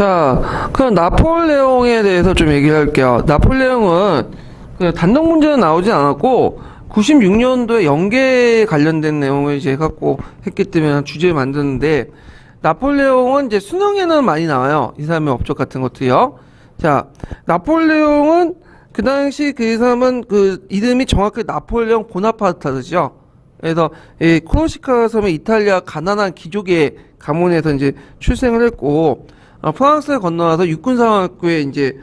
자, 그럼 나폴레옹에 대해서 좀 얘기를 할게요. 나폴레옹은 그 단독 문제는 나오지 않았고 96년도에 연계에 관련된 내용을 이제 갖고 했기 때문에 주제를 만드는데, 나폴레옹은 이제 수능에는 많이 나와요. 이 사람의 업적 같은 것도요. 자, 나폴레옹은 그 당시 그 사람은 그 이름이 정확히 나폴레옹 보나파르타르죠. 그래서 이 코르시카 섬의 이탈리아 가난한 귀족의 가문에서 이제 출생을 했고, 프랑스에 건너와서 육군사관학교에 이제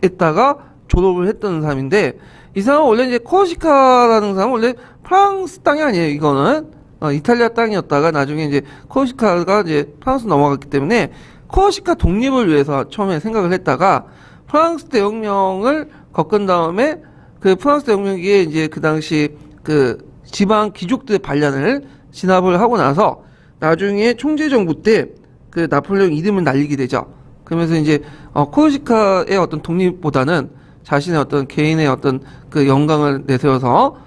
했다가 졸업을 했던 사람인데, 이 사람은 원래 이제 코르시카라는 사람은 원래 프랑스 땅이 아니에요. 이거는 이탈리아 땅이었다가 나중에 이제 코르시카가 이제 프랑스 넘어갔기 때문에 코르시카 독립을 위해서 처음에 생각을 했다가 프랑스 대혁명을 겪은 다음에 그 프랑스 대혁명기에 이제 그 당시 그 지방 귀족들의 반란을 진압을 하고 나서 나중에 총재 정부 때 그 나폴레옹 이름을 날리게 되죠. 그러면서 이제 코르시카의 어떤 독립보다는 자신의 어떤 개인의 어떤 그 영광을 내세워서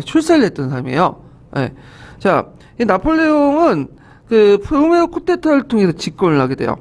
출세를 했던 사람이에요. 네. 자, 이 나폴레옹은 그 브루메로 쿠데타를 통해서 집권을 하게 돼요.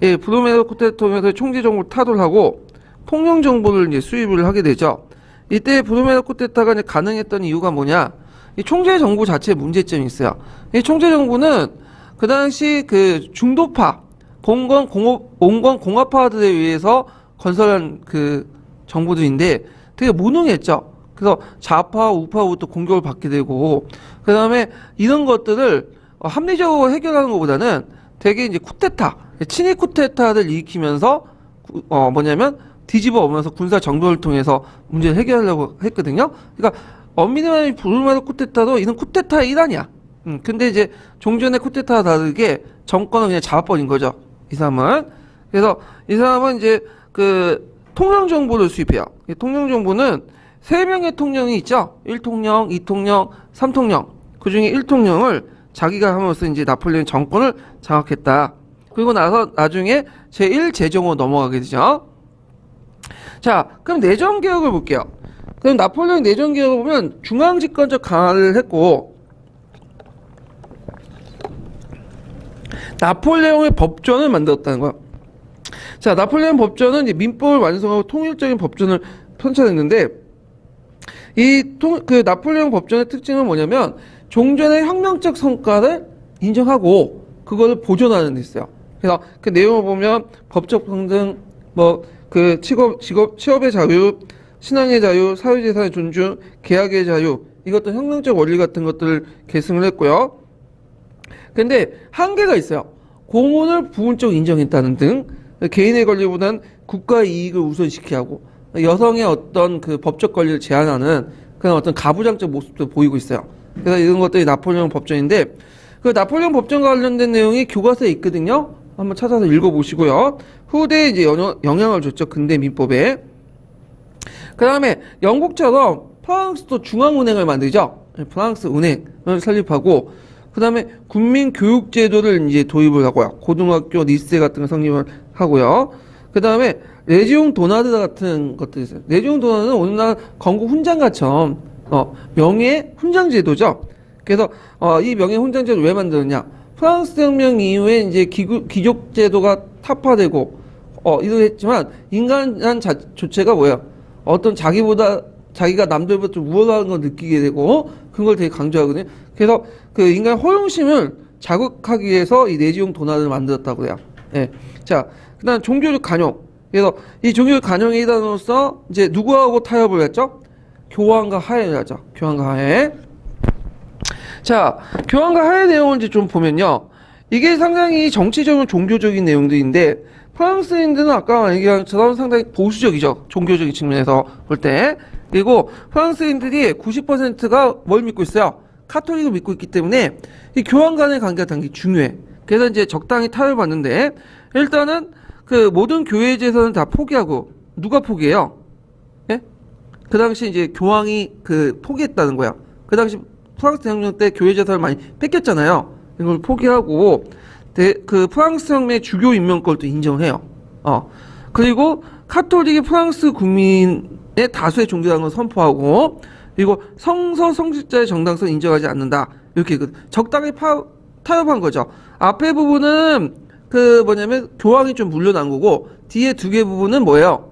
예, 브루메로 쿠데타를 통해서 총재 정부를 타돌하고 통영 정부를 이제 수립을 하게 되죠. 이때 브루메로 쿠데타가 이제 가능했던 이유가 뭐냐? 이 총재 정부 자체에 문제점이 있어요. 이 총재 정부는 그 당시 그 중도파 온건 공화파들에 의해서 건설한 그 정부들인데 되게 무능했죠. 그래서 좌파 우파부터 공격을 받게 되고, 그 다음에 이런 것들을 합리적으로 해결하는 것보다는 되게 이제 쿠데타, 친위 쿠데타를 일으키면서 뭐냐면 뒤집어 엎으면서 군사 정변을 통해서 문제를 해결하려고 했거든요. 그러니까 엄밀히 말하면 부르마르 쿠데타도 이런 쿠데타의 일환이야. 근데 이제 종전의 쿠데타와 다르게 정권은 그냥 잡아버린 거죠. 이 사람은. 그래서 이 사람은 이제 그 통영정부를 수립해요. 이 통영정부는 3명의 통령이 있죠. 1통령, 2통령, 3통령. 그 중에 1통령을 자기가 하면서 이제 나폴레옹 정권을 장악했다. 그리고 나서 나중에 제1제정으로 넘어가게 되죠. 자, 그럼 내정개혁을 볼게요. 그럼 나폴레옹 내정개혁을 보면 중앙집권적 강화를 했고, 나폴레옹의 법전을 만들었다는 거야. 자, 나폴레옹 법전은 이제 민법을 완성하고 통일적인 법전을 편찬했는데, 그 나폴레옹 법전의 특징은 뭐냐면 종전의 혁명적 성과를 인정하고 그거를 보존하는 데 있어요. 그래서 그 내용을 보면 법적 평등, 뭐 그 취업의 자유, 신앙의 자유, 사회재산의 존중, 계약의 자유, 이것도 혁명적 원리 같은 것들을 계승을 했고요. 근데 한계가 있어요. 공헌을 부분적으로 인정했다는 등, 개인의 권리보다는 국가의 이익을 우선시켜야 하고, 여성의 어떤 그 법적 권리를 제한하는 그런 어떤 가부장적 모습도 보이고 있어요. 그래서 이런 것들이 나폴레옹 법전인데, 그 나폴레옹 법전과 관련된 내용이 교과서에 있거든요. 한번 찾아서 읽어보시고요. 후대에 이제 영향을 줬죠. 근대 민법에. 그 다음에 영국처럼 프랑스도 중앙은행을 만들죠. 프랑스 은행을 설립하고, 그 다음에 국민교육제도를 이제 도입을 하고요. 고등학교, 리세 같은 거 성립을 하고요. 그 다음에 레지옹 도나드 같은 것들이 있어요. 레지옹 도나드는 오늘날 건국 훈장가처럼 명예 훈장제도죠. 그래서 이 명예 훈장제도를 왜 만들었냐? 프랑스 혁명 이후에 이제 귀족제도가 타파되고 이러했지만 인간 조체가 뭐예요? 어떤 자기가 남들보다 좀 우월한 걸 느끼게 되고 그런 걸 되게 강조하거든요. 그래서 그 인간 허용심을 자극하기 위해서 이 내지용 도나를 만들었다고 해요. 예. 자, 그다음 종교적 간용. 그래서 이 종교적 간용의 일환으로서 이제 누구하고 타협을 했죠? 교황과 하해를 하죠. 교황과 하해. 자, 교황과 하해 내용을 이제 좀 보면요. 이게 상당히 정치적이고 종교적인 내용들인데, 프랑스인들은 아까 얘기한 것처럼 상당히 보수적이죠. 종교적인 측면에서 볼 때. 그리고 프랑스인들이 90%가 뭘 믿고 있어요? 카톨릭을 믿고 있기 때문에 이 교황 간의 관계가 당연히 중요해. 그래서 이제 적당히 타협을 받는데, 일단은 그 모든 교회 재산을 다 포기하고, 누가 포기해요? 예? 그 당시 이제 교황이 그 포기했다는 거야. 그 당시 프랑스 대혁명 때 교회 재산을 많이 뺏겼잖아요. 이걸 포기하고, 그 프랑스 혁명의 주교 임명권도 인정해요. 그리고 카톨릭이 프랑스 국민의 다수의 종교라는 걸 선포하고, 그리고 성서 성직자의 정당성을 인정하지 않는다. 이렇게 적당히 타협한 거죠. 앞에 부분은 그 뭐냐면 교황이 좀 물러난 거고 뒤에 두 개 부분은 뭐예요?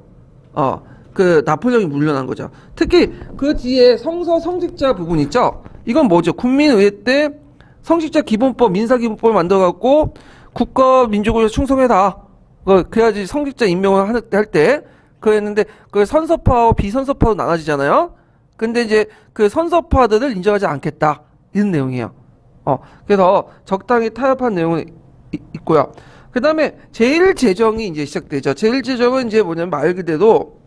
그 나폴레옹이 물러난 거죠. 특히 그 뒤에 성직자 부분 있죠? 이건 뭐죠? 국민의회 때 성직자 기본법, 민사기본법을 만들어갖고 국가 민족을 충성해라. 그래야지 성직자 임명을 할 때 그랬는데 그 선서파와 비선서파로 나눠지잖아요. 근데 이제 그 선서파들을 인정하지 않겠다 이런 내용이에요. 그래서 적당히 타협한 내용은 있고요. 그 다음에 제1제정이 이제 시작되죠. 제1제정은 이제 뭐냐면 말 그대로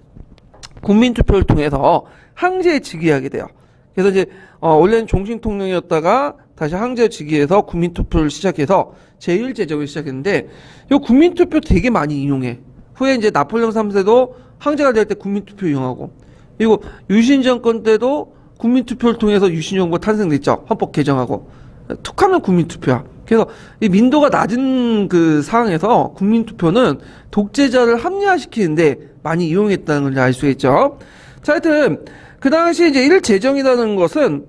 국민투표를 통해서 황제에 즉위하게 돼요. 그래서 이제 원래는 종신통령이었다가 다시 황제에 즉위해서 국민투표를 시작해서 제1제정을 시작했는데 이 국민투표 되게 많이 이용해. 후에 이제 나폴레옹 3세도 황제가 될 때 국민투표 이용하고, 그리고 유신 정권 때도 국민투표를 통해서 유신 정부가 탄생됐죠. 헌법 개정하고. 툭하면 국민투표야. 그래서 이 민도가 낮은 그 상황에서 국민투표는 독재자를 합리화시키는데 많이 이용했다는 걸 알 수 있죠. 자, 하여튼 그 당시 이제 1제정이라는 것은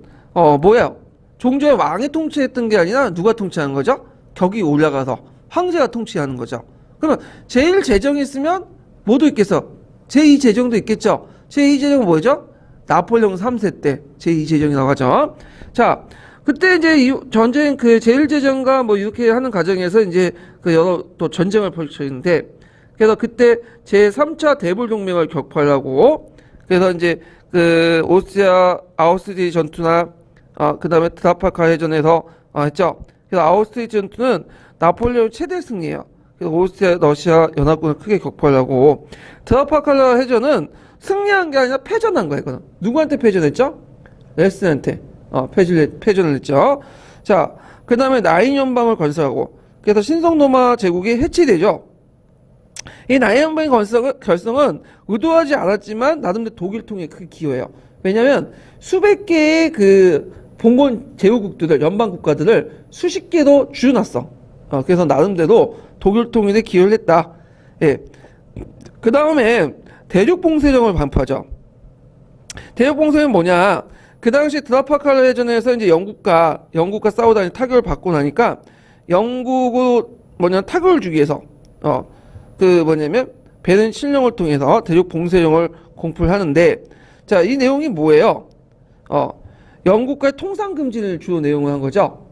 뭐예요? 종조의 왕이 통치했던 게 아니라 누가 통치하는 거죠? 격이 올라가서 황제가 통치하는 거죠. 그러면 제1제정이 있으면 뭐도 있겠어? 제2제정도 있겠죠. 제2제정은 뭐죠? 나폴레옹 3세 때 제2제정이라고 하죠. 자, 그때 이제 이 전쟁 그 제1제정과 뭐 이렇게 하는 과정에서 이제 그 여러 또 전쟁을 펼쳤는데, 그래서 그때 제3차 대불동맹을 격파하고, 그래서 이제 그 오스트리아 아우스트리치 전투나 그 다음에 드라파카 해전에서 했죠. 그래서 아우스트리치 전투는 나폴레옹 최대 승리예요. 그래서 오스트리아 러시아 연합군을 크게 격파하고, 드라파칼라 해전은 승리한 게 아니라 패전한 거예요. 이거는 누구한테 패전했죠? 레슨한테 패전을 했죠. 자, 그 다음에 나인 연방을 건설하고, 그래서 신성로마 제국이 해체되죠. 이 나인 연방의 결성은 의도하지 않았지만 나름대로 독일 통에 크게 기여해요. 왜냐하면 수백 개의 그 봉건 제후국들을, 연방 국가들을 수십 개도 줄여놨어. 그래서 나름대로 독일 통일에 기여를 했다. 예. 그 다음에 대륙봉쇄령을 반포하죠. 대륙봉쇄는 뭐냐? 그 당시 드라파칼라 해전에서 이제 영국과 싸우다니 타격을 받고 나니까 영국을 타격을 주기 위해서 그 뭐냐면 베른 칠령을 통해서 대륙봉쇄령을 공포를 하는데, 자, 이 내용이 뭐예요? 영국과의 통상 금지를 주요 내용을 한 거죠.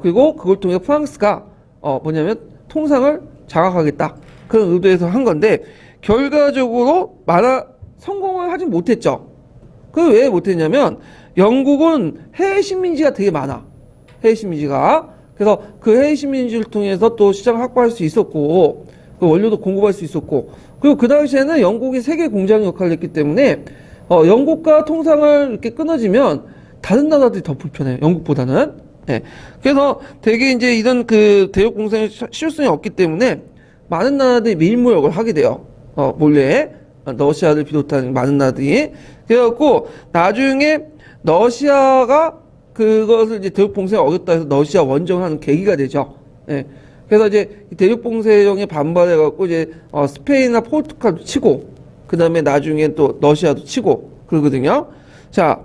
그리고 그걸 통해 프랑스가 뭐냐면 통상을 장악하겠다, 그런 의도에서 한 건데, 결과적으로 성공을 하진 못했죠. 그 왜 못했냐면 영국은 해외 식민지가 되게 많아. 해외 식민지가. 그래서 그 해외 식민지를 통해서 또 시장을 확보할 수 있었고, 그 원료도 공급할 수 있었고, 그리고 그 당시에는 영국이 세계 공장 역할을 했기 때문에 영국과 통상을 이렇게 끊어지면 다른 나라들이 더 불편해요. 영국보다는. 네. 그래서 되게 이제 이런 그 대륙 공생의 실효성이 없기 때문에 많은 나라들이 밀무역을 하게 돼요. 몰래. 러시아를 비롯한 많은 나라들이. 그래갖고 나중에 러시아가 그것을 이제 대륙봉쇄가 어렵다 해서 러시아 원정하는 계기가 되죠. 예. 그래서 이제 대륙봉쇄령에 반발해갖고 이제 스페인이나 포르투갈도 치고, 그 다음에 나중에 또 러시아도 치고 그러거든요. 자,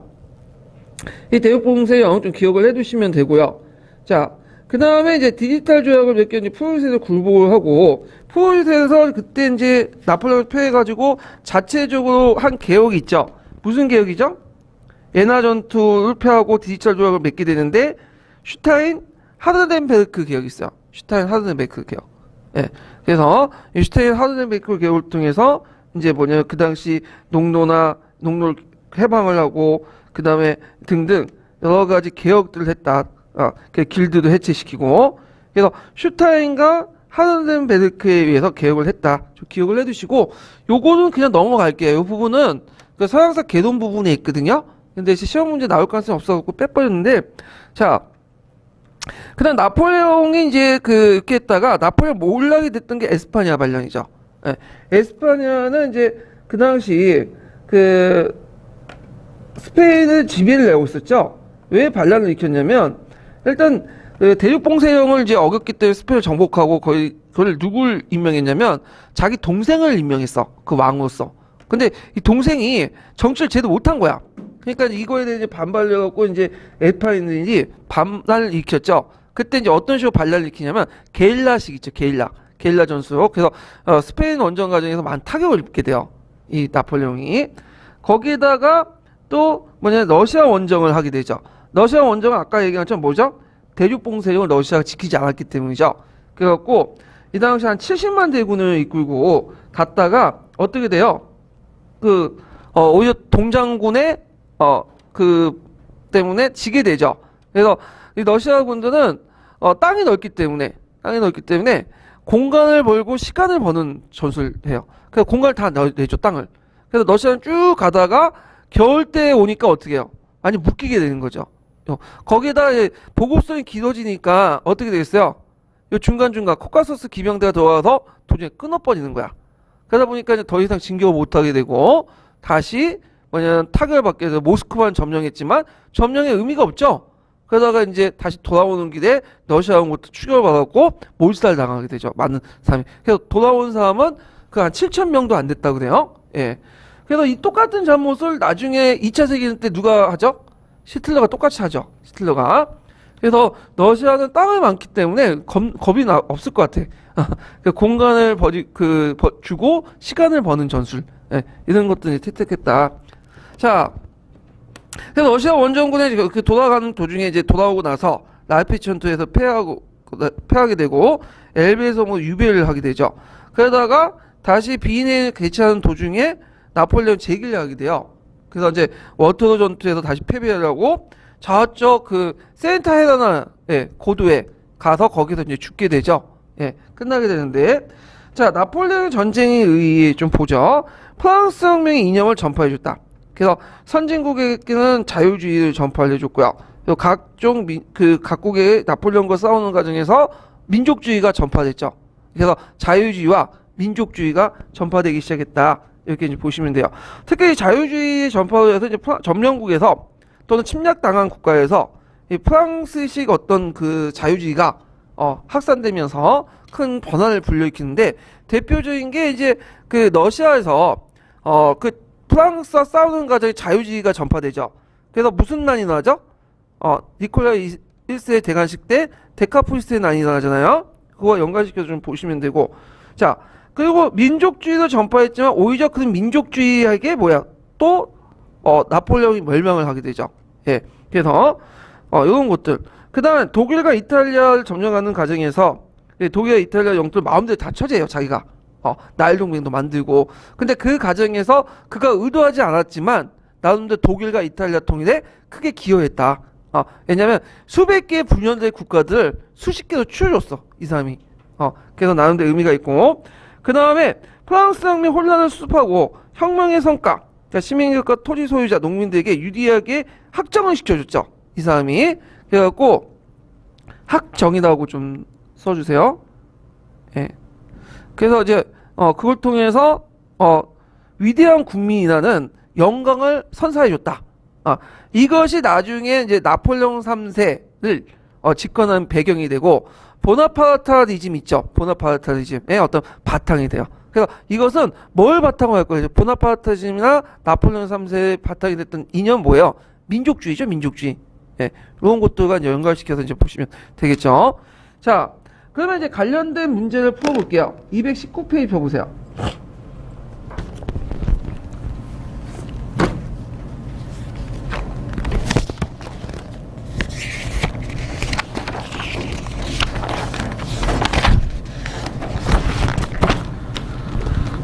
이 대륙봉쇄령 좀 기억을 해두시면 되고요. 자, 그 다음에 이제 디지털 조약을 몇 개 이제 프로이센에서 굴복을 하고, 프로이센에서 그때 이제 나폴레옹을 패해가지고 자체적으로 한 개혁이 있죠. 무슨 개혁이죠? 예나 전투를 패하고 디지털 조약을 맺게 되는데, 슈타인 하르덴베르크 개혁이 있어요. 슈타인 하르덴베르크 개혁. 예. 그래서 이 슈타인 하르덴베르크 개혁을 통해서 이제 뭐냐면 그 당시 농노를 해방을 하고, 그 다음에 등등 여러 가지 개혁들을 했다. 그 길드도 해체시키고. 그래서 슈타인과 하르덴베르크에 의해서 개혁을 했다. 좀 기억을 해두시고, 요거는 그냥 넘어갈게요. 요 부분은 그 서양사 개론 부분에 있거든요. 근데 시험 문제 나올 가능성이 없어갖고 빼버렸는데, 자, 그 다음 나폴레옹이 이제 이렇게 했다가 나폴레옹 몰락이 됐던 게 에스파냐 반란이죠. 예. 에스파냐는 이제 그 당시 스페인을 지배를 내고 있었죠. 왜 반란을 일으켰냐면, 일단 대륙봉쇄령을 이제 어겼기 때문에 스페인을 정복하고 그걸 누굴 임명했냐면 자기 동생을 임명했어. 그 왕으로서. 근데 이 동생이 정치를 제대로 못한 거야. 그러니까 이거에 대해 반발을 해갖고 이제 에스파인들이 반란을 일으켰죠. 그때 이제 어떤 식으로 반란을 일으키냐면 게릴라식 있죠. 게릴라. 게릴라 전술. 그래서 스페인 원정 과정에서 많은 타격을 입게 돼요. 이 나폴레옹이. 거기에다가 또 뭐냐 러시아 원정을 하게 되죠. 러시아 원정은 아까 얘기한 것처럼 뭐죠? 대륙 봉쇄령을 러시아가 지키지 않았기 때문이죠. 그래갖고 이 당시 한 70만 대군을 이끌고 갔다가 어떻게 돼요? 오히려 동장군의 때문에 지게 되죠. 그래서 이 러시아 군들은 땅이 넓기 때문에 공간을 벌고 시간을 버는 전술을 해요. 그래서 공간을 다 내죠, 땅을. 그래서 러시아는 쭉 가다가 겨울 때 오니까 어떻게 해요? 많이 묶이게 되는 거죠. 거기에다 보급선이 길어지니까 어떻게 되겠어요? 이 중간중간 코카소스 기병대가 들어와서 도중에 끊어버리는 거야. 그러다 보니까 이제 더 이상 진격을 못하게 되고 다시 뭐냐면 타격을 받게 돼서 모스크바는 점령했지만 점령의 의미가 없죠. 그러다가 이제 다시 돌아오는 길에 러시아군부터 추격을 받았고 몰살 당하게 되죠. 많은 사람이. 그래서 돌아온 사람은 그 한 7천 명도 안 됐다고 그래요. 예. 그래서 이 똑같은 잘못을 나중에 2차 세계대전 때 누가 하죠? 히틀러가 똑같이 하죠. 히틀러가. 그래서 러시아는 땅이 많기 때문에 겁이 없을 것 같아. 공간을 주고 시간을 버는 전술. 예, 이런 것들이 택했다. 자, 그래서 러시아 원정군이 돌아가는 도중에 이제 돌아오고 나서 라이프치히 전투에서 패하게 되고 엘베에서 유배를 하게 되죠. 그러다가 다시 비인에 개최하는 도중에 나폴레옹 재기를 하게 돼요. 그래서 이제 워터로 전투에서 다시 패배를 하고 저쪽 세인트 헬레나 고도에 가서 거기서 이제 죽게 되죠. 예, 끝나게 되는데 자 나폴레옹 전쟁에 의해 좀 보죠. 프랑스 혁명의 이념을 전파해줬다. 그래서 선진국에게는 자유주의를 전파를 해줬고요. 그리고 각국의 나폴레옹과 싸우는 과정에서 민족주의가 전파됐죠. 그래서 자유주의와 민족주의가 전파되기 시작했다. 이렇게 이제 보시면 돼요. 특히 자유주의 전파에서 이제 점령국에서 또는 침략당한 국가에서 이 프랑스식 어떤 자유주의가 확산되면서 큰 변화를 불러일으키는데 대표적인 게 이제 러시아에서 프랑스와 싸우는 과정에 자유주의가 전파되죠. 그래서 무슨 난이 나죠? 니콜라이 1세의 대관식 때 데카프리스트의 난이 나잖아요. 그거 연관시켜서 좀 보시면 되고 자 그리고 민족주의도 전파했지만 오히려 그 민족주의에게 또 나폴레옹이 멸망을 하게 되죠. 예, 그래서 이런 것들. 그 다음에 독일과 이탈리아를 점령하는 과정에서 독일과 이탈리아 영토를 마음대로 다 처제해요. 자기가 나일 동맹도 만들고. 근데 그 과정에서 그가 의도하지 않았지만 나름대로 독일과 이탈리아 통일에 크게 기여했다. 왜냐면 수백 개의 분열된 국가들을 수십 개로 추려줬어. 이 사람이. 그래서 나름대로 의미가 있고. 그 다음에 프랑스 혁명 혼란을 수습하고 혁명의 성과, 그러니까 시민들과 토지 소유자, 농민들에게 유리하게 확정을 시켜줬죠. 이 사람이. 그래갖고 학정이라고 좀 써주세요. 예. 그래서 이제 그걸 통해서 위대한 국민이라는 영광을 선사해줬다. 이것이 나중에 이제 나폴레옹 3세를 집권한 배경이 되고 보나파르타리즘 있죠. 보나파르타리즘의 어떤 바탕이 돼요. 그래서 이것은 뭘 바탕으로 할 거예요? 보나파르타리즘이나 나폴레옹 3세의 바탕이 됐던 이념 뭐예요? 민족주의죠, 민족주의. 예, 이런 것들과 이제 연결시켜서 이제 보시면 되겠죠. 자, 그러면 이제 관련된 문제를 풀어볼게요. 219페이지 펴보세요.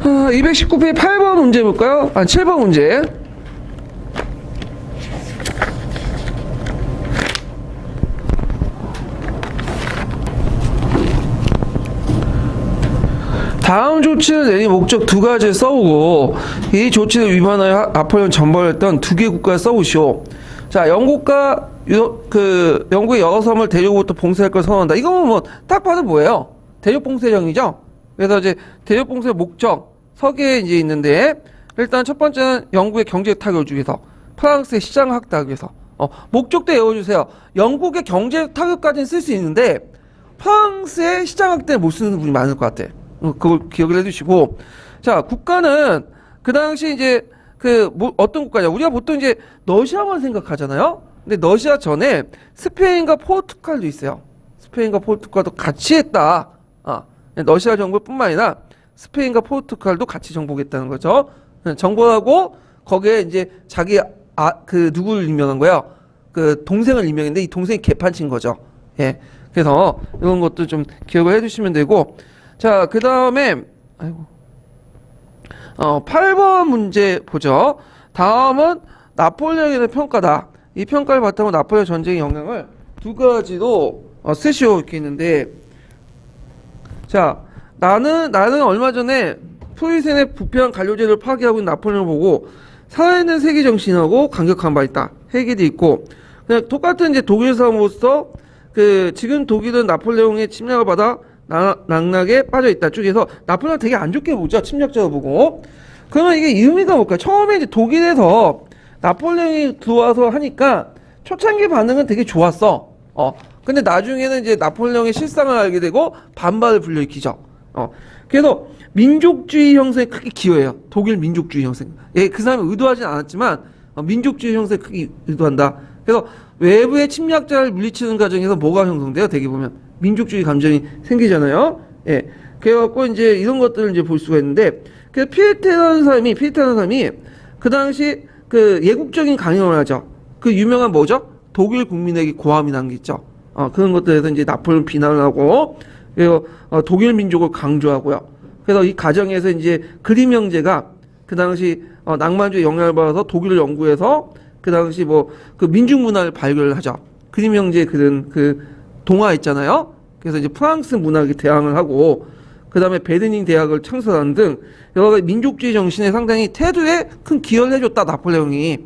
아, 219페이지 8번 문제 볼까요? 7번 문제. 다음 조치를 내린 목적 두 가지를 써오고 이 조치를 위반하여 나폴레옹 전벌했던 두 개 국가를 써오시오. 자, 영국의 여러 섬을 대륙부터 봉쇄할 걸 선언한다. 이거는 뭐 딱 봐도 뭐예요? 대륙 봉쇄령이죠. 그래서 이제 대륙 봉쇄 목적 서기에 이제 있는데 일단 첫 번째는 영국의 경제 타격을 주기 위해서, 프랑스의 시장 확대하기 위해서. 목적도 외워주세요. 영국의 경제 타격까지는 쓸 수 있는데 프랑스의 시장 확대는 못 쓰는 분이 많을 것 같아. 그걸 기억을 해두시고, 자, 국가는 그 당시 이제 어떤 국가냐? 우리가 보통 이제 러시아만 생각하잖아요. 근데 러시아 전에 스페인과 포르투갈도 있어요. 스페인과 포르투갈도 같이 했다. 러시아 정부뿐만 아니라 스페인과 포르투갈도 같이 정복했다는 거죠. 정복하고 거기에 이제 자기 그 누구를 임명한 거야? 그 동생을 임명했는데 이 동생이 개판친 거죠. 예. 그래서 이런 것도 좀 기억을 해두시면 되고, 자, 그 다음에 8번 문제 보죠. 다음은 나폴레옹에 대한 평가다. 이 평가를 바탕으로 나폴레옹 전쟁의 영향을 두 가지로 쓰시오 이렇게 있는데, 자, 나는 얼마 전에 프로이센의 부패한 관료제를 파괴하고 있는 나폴레옹을 보고 살아있는 세계 정신하고 감격한 바 있다. 핵이 있고, 그냥 똑같은 이제 독일 사람으로서 그 지금 독일은 나폴레옹의 침략을 받아 낙락에 빠져 있다. 쪽에서 나폴레옹 되게 안 좋게 보죠. 침략자로 보고. 그러면 이게 의미가 뭘까요? 처음에 이제 독일에서 나폴레옹이 들어와서 하니까 초창기 반응은 되게 좋았어. 근데 나중에는 이제 나폴레옹의 실상을 알게 되고 반발을 불러일으키죠. 그래서 민족주의 형성에 크게 기여해요. 독일 민족주의 형성. 예, 그 사람이 의도하진 않았지만 민족주의 형성에 크게 의도한다. 그래서 외부의 침략자를 물리치는 과정에서 뭐가 형성돼요? 되게 보면 민족주의 감정이 생기잖아요. 예, 그래갖고 이제 이런 것들을 이제 볼 수가 있는데, 그 피에테라는 사람이 그 당시 그 예국적인 강연을 하죠. 그 유명한 뭐죠? 독일 국민에게 고함이라는 게 있죠. 그런 것들에서 이제 나폴레옹 비난을 하고, 그리고 독일 민족을 강조하고요. 그래서 이 과정에서 이제 그림 형제가 그 당시 낭만주의 영향을 받아서 독일을 연구해서 그 당시 뭐 그 민중 문화를 발견을 하죠. 그림 형제 그런 그 동화 있잖아요. 그래서 이제 프랑스 문학에 대항을 하고, 그 다음에 베르닌 대학을 창설하는 등 여러 가지 민족주의 정신에 상당히 태도에 큰 기여를 해줬다, 나폴레옹이.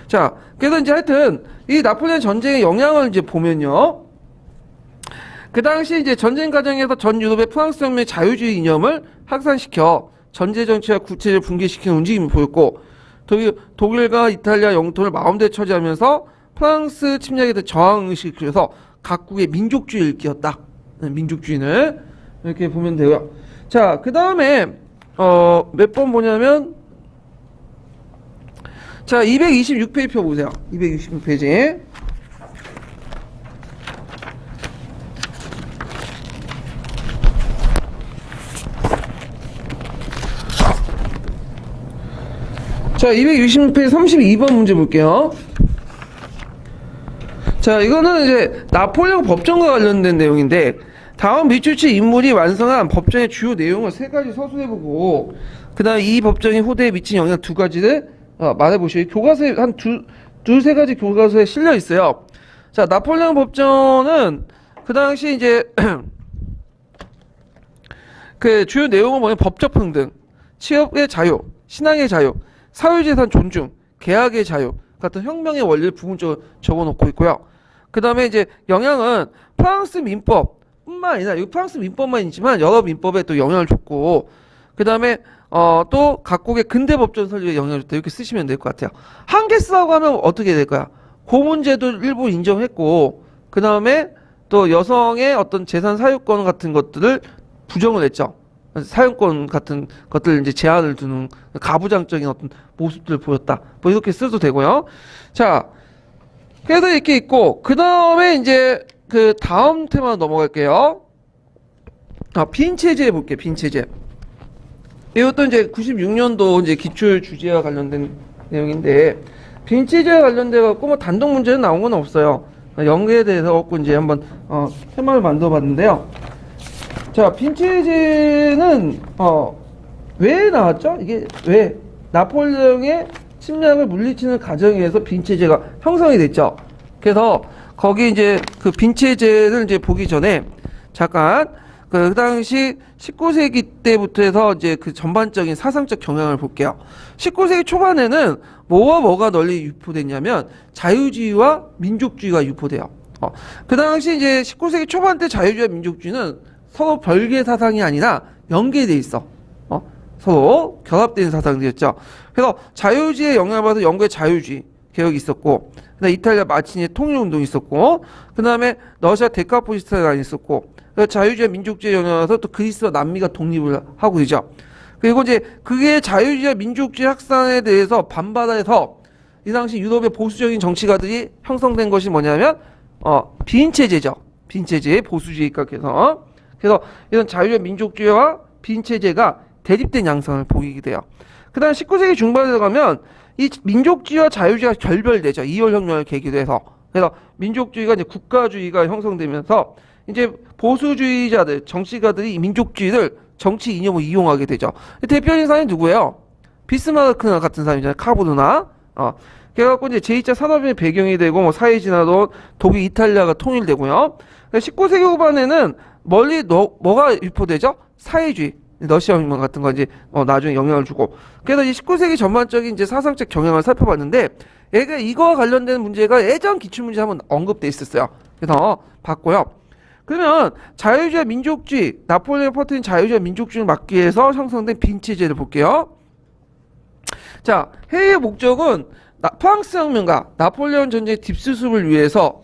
자, 그래서 이제 하여튼 이 나폴레옹 전쟁의 영향을 이제 보면요. 그 당시 이제 전쟁 과정에서 전 유럽의 프랑스 혁명의 자유주의 이념을 확산시켜 전제 정치와 구체를 붕괴시키는 움직임이 보였고, 독일과 이탈리아 영토를 마음대로 차지하면서 프랑스 침략에 대해 저항 의식을 키워서 각국의 민족주의를 일깨웠다. 민족주의를 이렇게 보면 되고요. 자, 그 다음에 몇 번 보냐면, 자, 226페이지 펴보세요. 226페이지. 자, 226페이지 32번 문제 볼게요. 자, 이거는 이제 나폴레옹 법정과 관련된 내용인데, 다음 밑줄치 인물이 완성한 법정의 주요 내용을 세 가지 서술해보고, 그 다음에 이 법정이 후대에 미친 영향 두 가지를 말해보시고, 교과서에 한 두세 가지 교과서에 실려 있어요. 자, 나폴레옹 법정은 그 당시 이제 그 주요 내용은 뭐냐면 법적 평등, 취업의 자유, 신앙의 자유, 사유재산 존중, 계약의 자유 같은 혁명의 원리를 부분적으로 적어놓고 있고요. 그 다음에 이제 영향은 프랑스 민법뿐만 아니라, 이 프랑스 민법만 있지만 여러 민법에 또 영향을 줬고, 그 다음에 또 각국의 근대 법전 설립에 영향을 줬다, 이렇게 쓰시면 될 것 같아요. 한 개 쓰라고 하면 어떻게 될 거야? 고문제도 일부 인정했고, 그 다음에 또 여성의 어떤 재산 사유권 같은 것들을 부정을 했죠. 사용권 같은 것들 이제 제한을 두는 가부장적인 어떤 모습들을 보였다. 뭐 이렇게 써도 되고요. 자, 그래서 이렇게 있고, 그 다음에 이제 그 다음 테마 넘어갈게요. 빈체제 볼게요. 빈체제. 이것도 이제 96년도 이제 기출 주제와 관련된 내용인데, 빈체제와 관련돼 갖고 뭐 단독 문제는 나온 건 없어요. 연계에 대해서 갖고 이제 한번 테마를 만들어봤는데요. 자, 빈체제는 왜 나왔죠? 이게 왜 나폴레옹의 침략을 물리치는 과정에서 빈체제가 형성이 됐죠. 그래서 거기 이제 그 빈체제를 이제 보기 전에 잠깐 그 당시 19세기 때부터 해서 이제 그 전반적인 사상적 경향을 볼게요. 19세기 초반에는 뭐가 널리 유포됐냐면 자유주의와 민족주의가 유포돼요. 그 당시 이제 19세기 초반 때 자유주의와 민족주의는 서로 별개의 사상이 아니라 연계돼 있어. 서로 결합된 사상이었죠. 그래서 자유주의에 영향을 받아서 영국의 자유주의 개혁이 있었고, 그다음에 이탈리아 마치니의 통일운동이 있었고, 그 다음에 러시아 데카포리스트가 있었고, 자유주의와 민족주의에 영향을 받아서 또 그리스와 남미가 독립을 하고 있죠. 그리고 이제 그게 자유주의와 민족주의 확산에 대해서 반발해서 이 당시 유럽의 보수적인 정치가들이 형성된 것이 뭐냐면 빈체제죠. 빈체제의 보수주의 입각해서. 그래서 이런 자유주의 민족주의와 빈체제가 대립된 양상을 보이게 돼요. 그 다음 19세기 중반에 들어가면 이 민족주의와 자유주의가 결별되죠. 2월 혁명을 계기로 해서. 그래서 민족주의가 이제 국가주의가 형성되면서 이제 보수주의자들, 정치가들이 이 민족주의를 정치 이념으로 이용하게 되죠. 대표적인 사람이 누구예요? 비스마르크나 같은 사람이잖아요. 카보르나. 그래갖고 이제 제2차 산업의 배경이 되고 뭐 사회 진화도 독일, 이탈리아가 통일되고요. 19세기 후반에는 멀리 뭐가 유포되죠? 사회주의. 러시아 혁명 같은 거 이제 나중에 영향을 주고. 그래서 이 19세기 전반적인 이제 사상적 경향을 살펴봤는데 얘가 이거와 관련된 문제가 예전 기출문제 한번 언급돼 있었어요. 그래서 봤고요. 그러면 자유주의와 민족주의, 나폴레옹이 퍼뜨린 자유주의와 민족주의를 막기 위해서 형성된 빈체제를 볼게요. 자, 회의의 목적은 프랑스 혁명과 나폴레옹 전쟁의 뒷수습을 위해서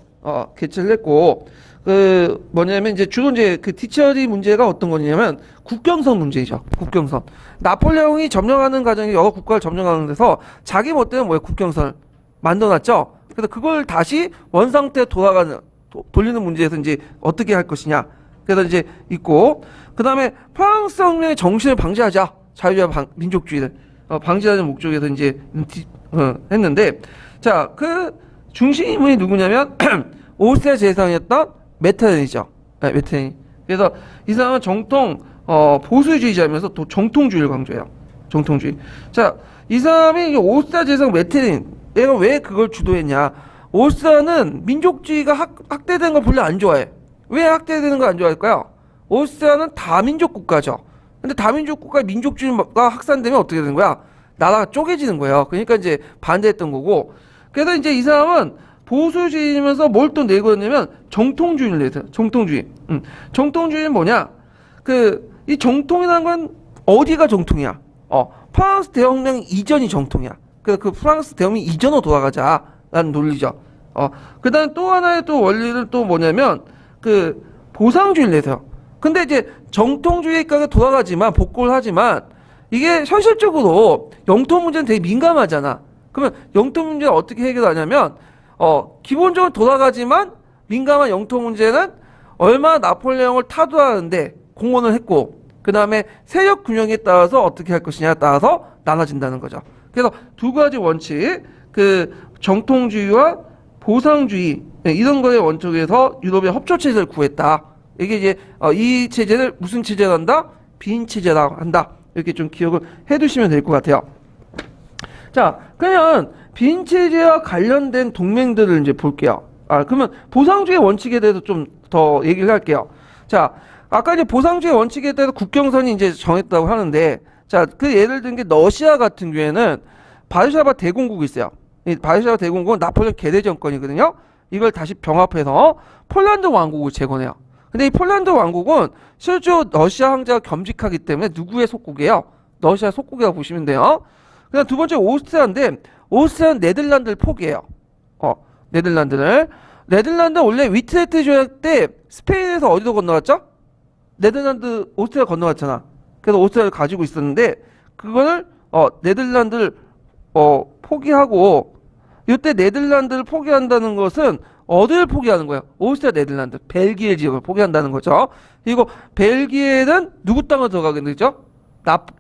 개최를 했고, 그 뭐냐면 이제 주로 이제 그 티처리 문제가 어떤 거냐면 국경선 문제이죠. 국경선. 나폴레옹이 점령하는 과정에 여러 국가를 점령하는 데서 자기 멋대로 뭐예요? 국경선을 만들어놨죠. 그래서 그걸 다시 원상태에 돌리는 문제에서 이제 어떻게 할 것이냐. 그래서 이제 있고, 그 다음에 프랑스 혁명의 정신을 방지하자. 자유주의와 민족주의를 방지하는 목적에서 이제 했는데, 자, 그 중심 인물이 누구냐면 오스트리아 제상이었던 메테른이죠. 네, 메테른. 그래서 이 사람은 정통 보수주의자면서 또 정통주의를 강조해요. 정통주의. 자, 이 사람이 오스트리아 제상 메테른. 얘가 왜 그걸 주도했냐? 오스트리아는 민족주의가 학대되는 걸 별로 안 좋아해. 왜 학대되는 걸 안 좋아할까요? 오스트리아는 다민족 국가죠. 근데 다민족 국가의 민족주의가 확산되면 어떻게 되는 거야? 나라가 쪼개지는 거예요. 그러니까 이제 반대했던 거고. 그래서 이제 이 사람은 보수주의면서 뭘 또 내거냐면 정통주의를 내세요. 정통주의. 정통주의는 뭐냐? 이 정통이라는 건 어디가 정통이야? 프랑스 대혁명 이전이 정통이야. 그래서 그 프랑스 대혁명 이전으로 돌아가자라는 논리죠. 그 다음에 또 하나의 또 원리는 또 뭐냐면 보상주의를 내세요. 근데 이제 정통주의까지 돌아가지만 복구를 하지만 이게 현실적으로 영토 문제는 되게 민감하잖아. 그러면 영토 문제를 어떻게 해결하냐면 기본적으로 돌아가지만 민감한 영토 문제는 얼마나 나폴레옹을 타도하는데 공헌을 했고 그 다음에 세력 균형에 따라서 어떻게 할 것이냐에 따라서 나눠진다는 거죠. 그래서 두 가지 원칙, 정통주의와 보상주의 이런 거의 원칙에서 유럽의 협조 체제를 구했다. 이게 이제 이 체제를 무슨 체제로 한다? 빈 체제라고 한다. 이렇게 좀 기억을 해두시면 될 것 같아요. 자, 그러면 빈 체제와 관련된 동맹들을 이제 볼게요. 그러면 보상주의 원칙에 대해서 좀 더 얘기를 할게요. 자, 아까 이제 보상주의 원칙에 대해서 국경선이 이제 정했다고 하는데, 자, 그 예를 든 게 러시아 같은 경우에는 바르샤바 대공국이 있어요. 이 바르샤바 대공국은 나폴레옹 계대 정권이거든요. 이걸 다시 병합해서 폴란드 왕국을 재건해요. 근데 이 폴란드 왕국은 실제로 러시아 황제가 겸직하기 때문에 누구의 속국이에요? 러시아 속국이라고 보시면 돼요. 그다음 두 번째 오스트리아인데 오스트리아는 네덜란드를 포기해요. 네덜란드 원래 위트레트 조약 때 스페인에서 어디로 건너갔죠? 네덜란드 오스트리아 건너갔잖아. 그래서 오스트리아를 가지고 있었는데 그거를 네덜란드를 포기하고 이때 네덜란드를 포기한다는 것은 어디를 포기하는 거야? 오스트리아 네덜란드 벨기에 지역을 포기한다는 거죠. 그리고 벨기에는 누구 땅을 들어가게 되죠?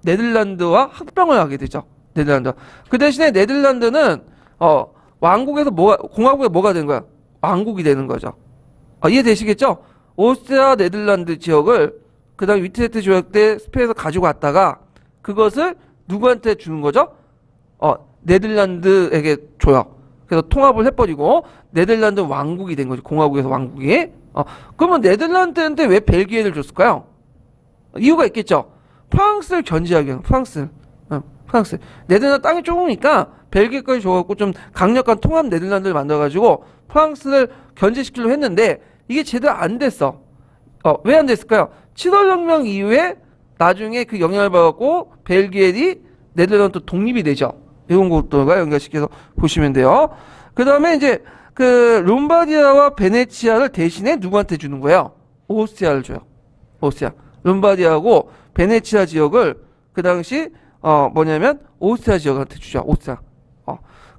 네덜란드와 합병을 하게 되죠. 네덜란드. 그 대신에 네덜란드는 왕국에서 공화국에 뭐가 되는 거야? 왕국이 되는 거죠. 이해되시겠죠? 오스트리아 네덜란드 지역을 그다음 위트레트 조약 때 스페인에서 가지고 왔다가 그것을 누구한테 주는 거죠? 네덜란드에게 줘요. 그래서 통합을 해버리고 네덜란드 왕국이 된 거죠. 공화국에서 왕국이. 그러면 네덜란드한테 왜 벨기에를 줬을까요? 이유가 있겠죠. 프랑스를 견제하기 위한 프랑스. 네덜란드 땅이 좁으니까 벨기에까지 줘갖고 좀 강력한 통합 네덜란드를 만들어가지고 프랑스를 견제시키려고 했는데 이게 제대로 안 됐어. 왜 안 됐을까요? 7월 혁명 이후에 나중에 그 영향을 받았고 벨기에이 네덜란드 독립이 되죠. 이런 것들과 연결시켜서 보시면 돼요. 그 다음에 이제 롬바디아와 베네치아를 대신에 누구한테 주는 거예요? 오스트리아를 줘요. 오스트리아. 롬바디아하고 베네치아 지역을 그 당시 뭐냐면 오스트리아 지역한테 주죠. 오스트리아.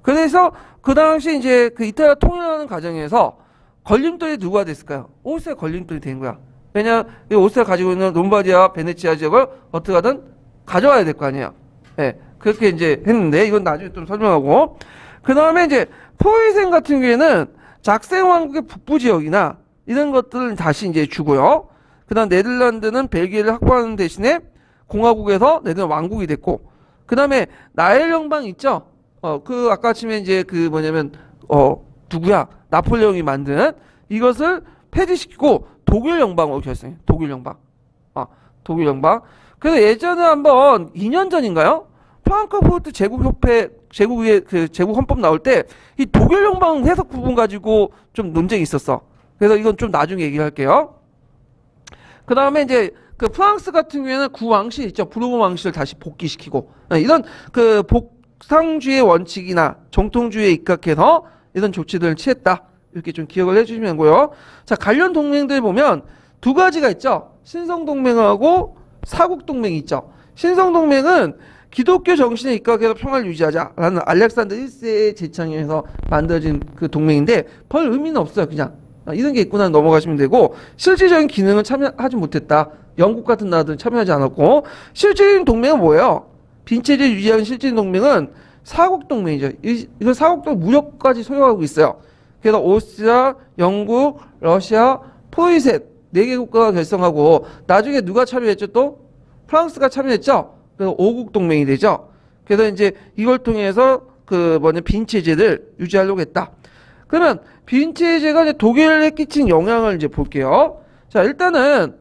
그래서 그 당시 이제 그 이탈리아 통일하는 과정에서 걸림돌이 누가 됐을까요? 오스트리아 걸림돌이 된 거야. 왜냐, 이 오스트리아가 가지고 있는 롬바디아, 베네치아 지역을 어떻게 하든 가져와야 될 거 아니에요. 예, 그렇게 이제 했는데, 이건 나중에 좀 설명하고. 그 다음에 이제, 포이센 같은 경우에는 작생 왕국의 북부 지역이나 이런 것들을 다시 이제 주고요. 그 다음 네덜란드는 벨기에를 확보하는 대신에 공화국에서 네덜란드 왕국이 됐고, 그 다음에 나엘 영방 있죠? 그 아까 아침에 이제 그 뭐냐면, 누구야? 나폴레옹이 만든 이것을 폐지시키고 독일 영방으로 결성해. 독일 영방. 독일 영방. 그래서 예전에 한번 2년 전인가요? 프랑크푸르트 제국협회 제국의 그 제국 헌법 나올 때 이 독일 영방 해석 부분 가지고 좀 논쟁이 있었어. 그래서 이건 좀 나중에 얘기를 할게요. 그 다음에 이제 그 프랑스 같은 경우에는 구왕실 있죠. 부르봉 왕실을 다시 복귀시키고 이런 그 복상주의 원칙이나 정통주의에 입각해서 이런 조치들을 취했다. 이렇게 좀 기억을 해주시면 되고요. 자, 관련 동맹들 보면 두 가지가 있죠. 신성동맹하고 사국동맹이 있죠. 신성동맹은 기독교 정신에 입각해서 평화를 유지하자라는 알렉산더 1세의 제창에서 만들어진 그 동맹인데 별 의미는 없어요. 그냥 이런 게 있구나 넘어가시면 되고, 실질적인 기능은 참여하지 못했다. 영국 같은 나라들은 참여하지 않았고, 실질적인 동맹은 뭐예요? 빈체제 유지하는 실질적인 동맹은 사국동맹이죠. 이건 사국동 무역까지 소유하고 있어요. 그래서 오스트리아, 영국, 러시아, 포이셋 4개 국가가 결성하고, 나중에 누가 참여했죠? 또 프랑스가 참여했죠. 그래서 5국 동맹이 되죠. 그래서 이제 이걸 통해서 그 빈체제를 유지하려고 했다. 그러면 빈체제가 이제 독일에 끼친 영향을 이제 볼게요. 자, 일단은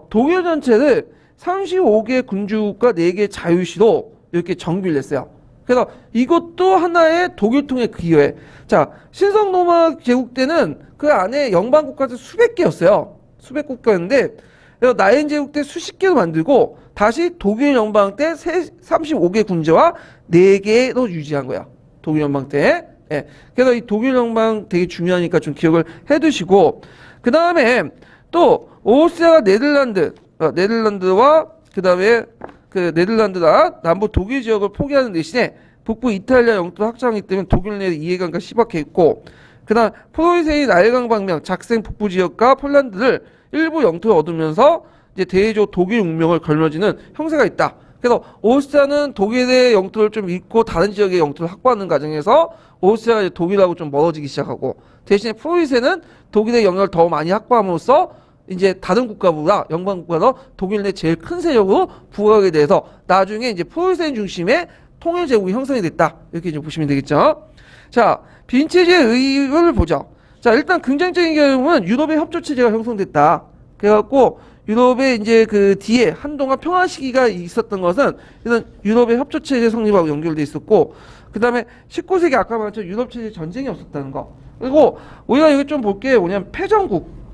독일 전체를 35개 군주국과 4개 자유시로 이렇게 정비를 했어요. 그래서 이것도 하나의 독일통의 기회. 자, 신성로마 제국 때는 그 안에 영방 국가들 수백 개였어요. 수백 국가였는데, 그래서 나인 제국 때 수십 개로 만들고 다시 독일 영방 때 35개 군주와 4개로 유지한 거야. 독일 영방 때. 예. 그래서 이 독일 영방 되게 중요하니까 좀 기억을 해두시고, 그 다음에 또 오스트리아가 네덜란드와 그 다음에 그 네덜란드나 남부 독일 지역을 포기하는 대신에 북부 이탈리아 영토 확장하기 때문에 독일 내 이해관계가 심각했고, 그 다음 포로이센이 나일강 방면 작생 북부 지역과 폴란드를 일부 영토에 얻으면서 이제 대외적 독일 운명을 걸머지는 형세가 있다. 그래서 오스트리아는 독일의 영토를 좀 잃고 다른 지역의 영토를 확보하는 과정에서 오스트리아가 독일하고 좀 멀어지기 시작하고, 대신에 프로이센은 독일의 영역을 더 많이 확보함으로써 이제 다른 국가보다 영방 국가로 독일 내 제일 큰 세력으로 부각하게 돼서 나중에 이제 프로이센 중심의 통일 제국이 형성이 됐다. 이렇게 이제 보시면 되겠죠. 자, 빈체제의 의의를 보죠. 자, 일단 긍정적인 경우는 유럽의 협조 체제가 형성됐다. 그래갖고 유럽의 이제 그 뒤에 한동안 평화 시기가 있었던 것은 이런 유럽의 협조 체제 성립하고 연결돼 있었고, 그 다음에 19세기 아까 말했죠. 유럽 체제 전쟁이 없었다는 거. 그리고 우리가 여기 좀 볼 게 뭐냐면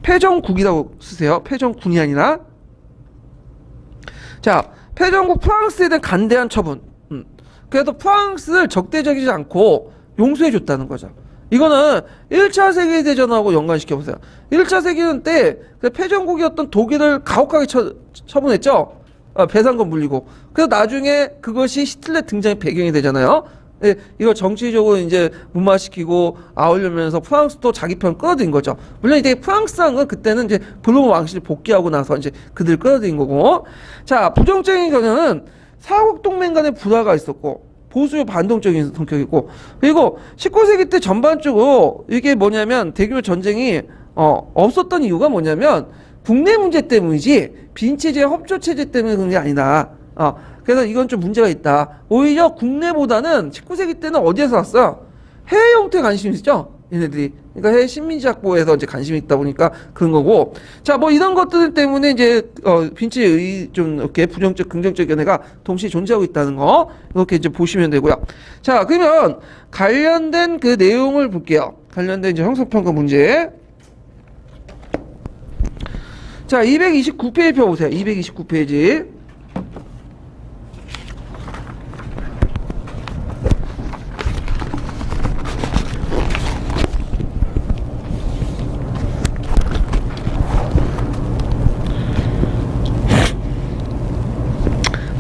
패전국이라고 쓰세요. 패전군이 아니라. 자, 패전국 프랑스에 대한 간대한 처분. 그래도 프랑스를 적대적이지 않고 용서해줬다는 거죠. 이거는 1차 세계대전하고 연관시켜보세요. 1차 세계대전 때 패전국이었던 독일을 가혹하게 처분했죠. 배상금 물리고. 그래서 나중에 그것이 히틀러 등장의 배경이 되잖아요. 예, 이걸 정치적으로 이제 무마시키고 아우르면서 프랑스도 자기 편 끌어들인 거죠. 물론 이제 프랑스한 건 그때는 이제 블루무 왕실이 복귀하고 나서 이제 그들 끌어들인 거고. 자, 부정적인 경우는 사국 동맹 간의 불화가 있었고, 보수 반동적인 성격이고, 그리고 19세기 때 전반적으로 이게 뭐냐면 대규모 전쟁이 없었던 이유가 뭐냐면 국내 문제 때문이지 빈체제 협조 체제 때문에 그런 게 아니다. 그래서 이건 좀 문제가 있다. 오히려 국내보다는 19세기 때는 어디에서 왔어요? 해외 영토에 관심이 있죠? 얘네들이. 그러니까 해외 식민지 확보에서 이제 관심이 있다 보니까 그런 거고. 자, 뭐 이런 것들 때문에 이제, 빈체의 좀 이렇게 부정적, 긍정적 연애가 동시에 존재하고 있다는 거. 이렇게 이제 보시면 되고요. 자, 그러면 관련된 그 내용을 볼게요. 관련된 이제 형사평가 문제. 자, 229페이지 펴보세요. 229페이지.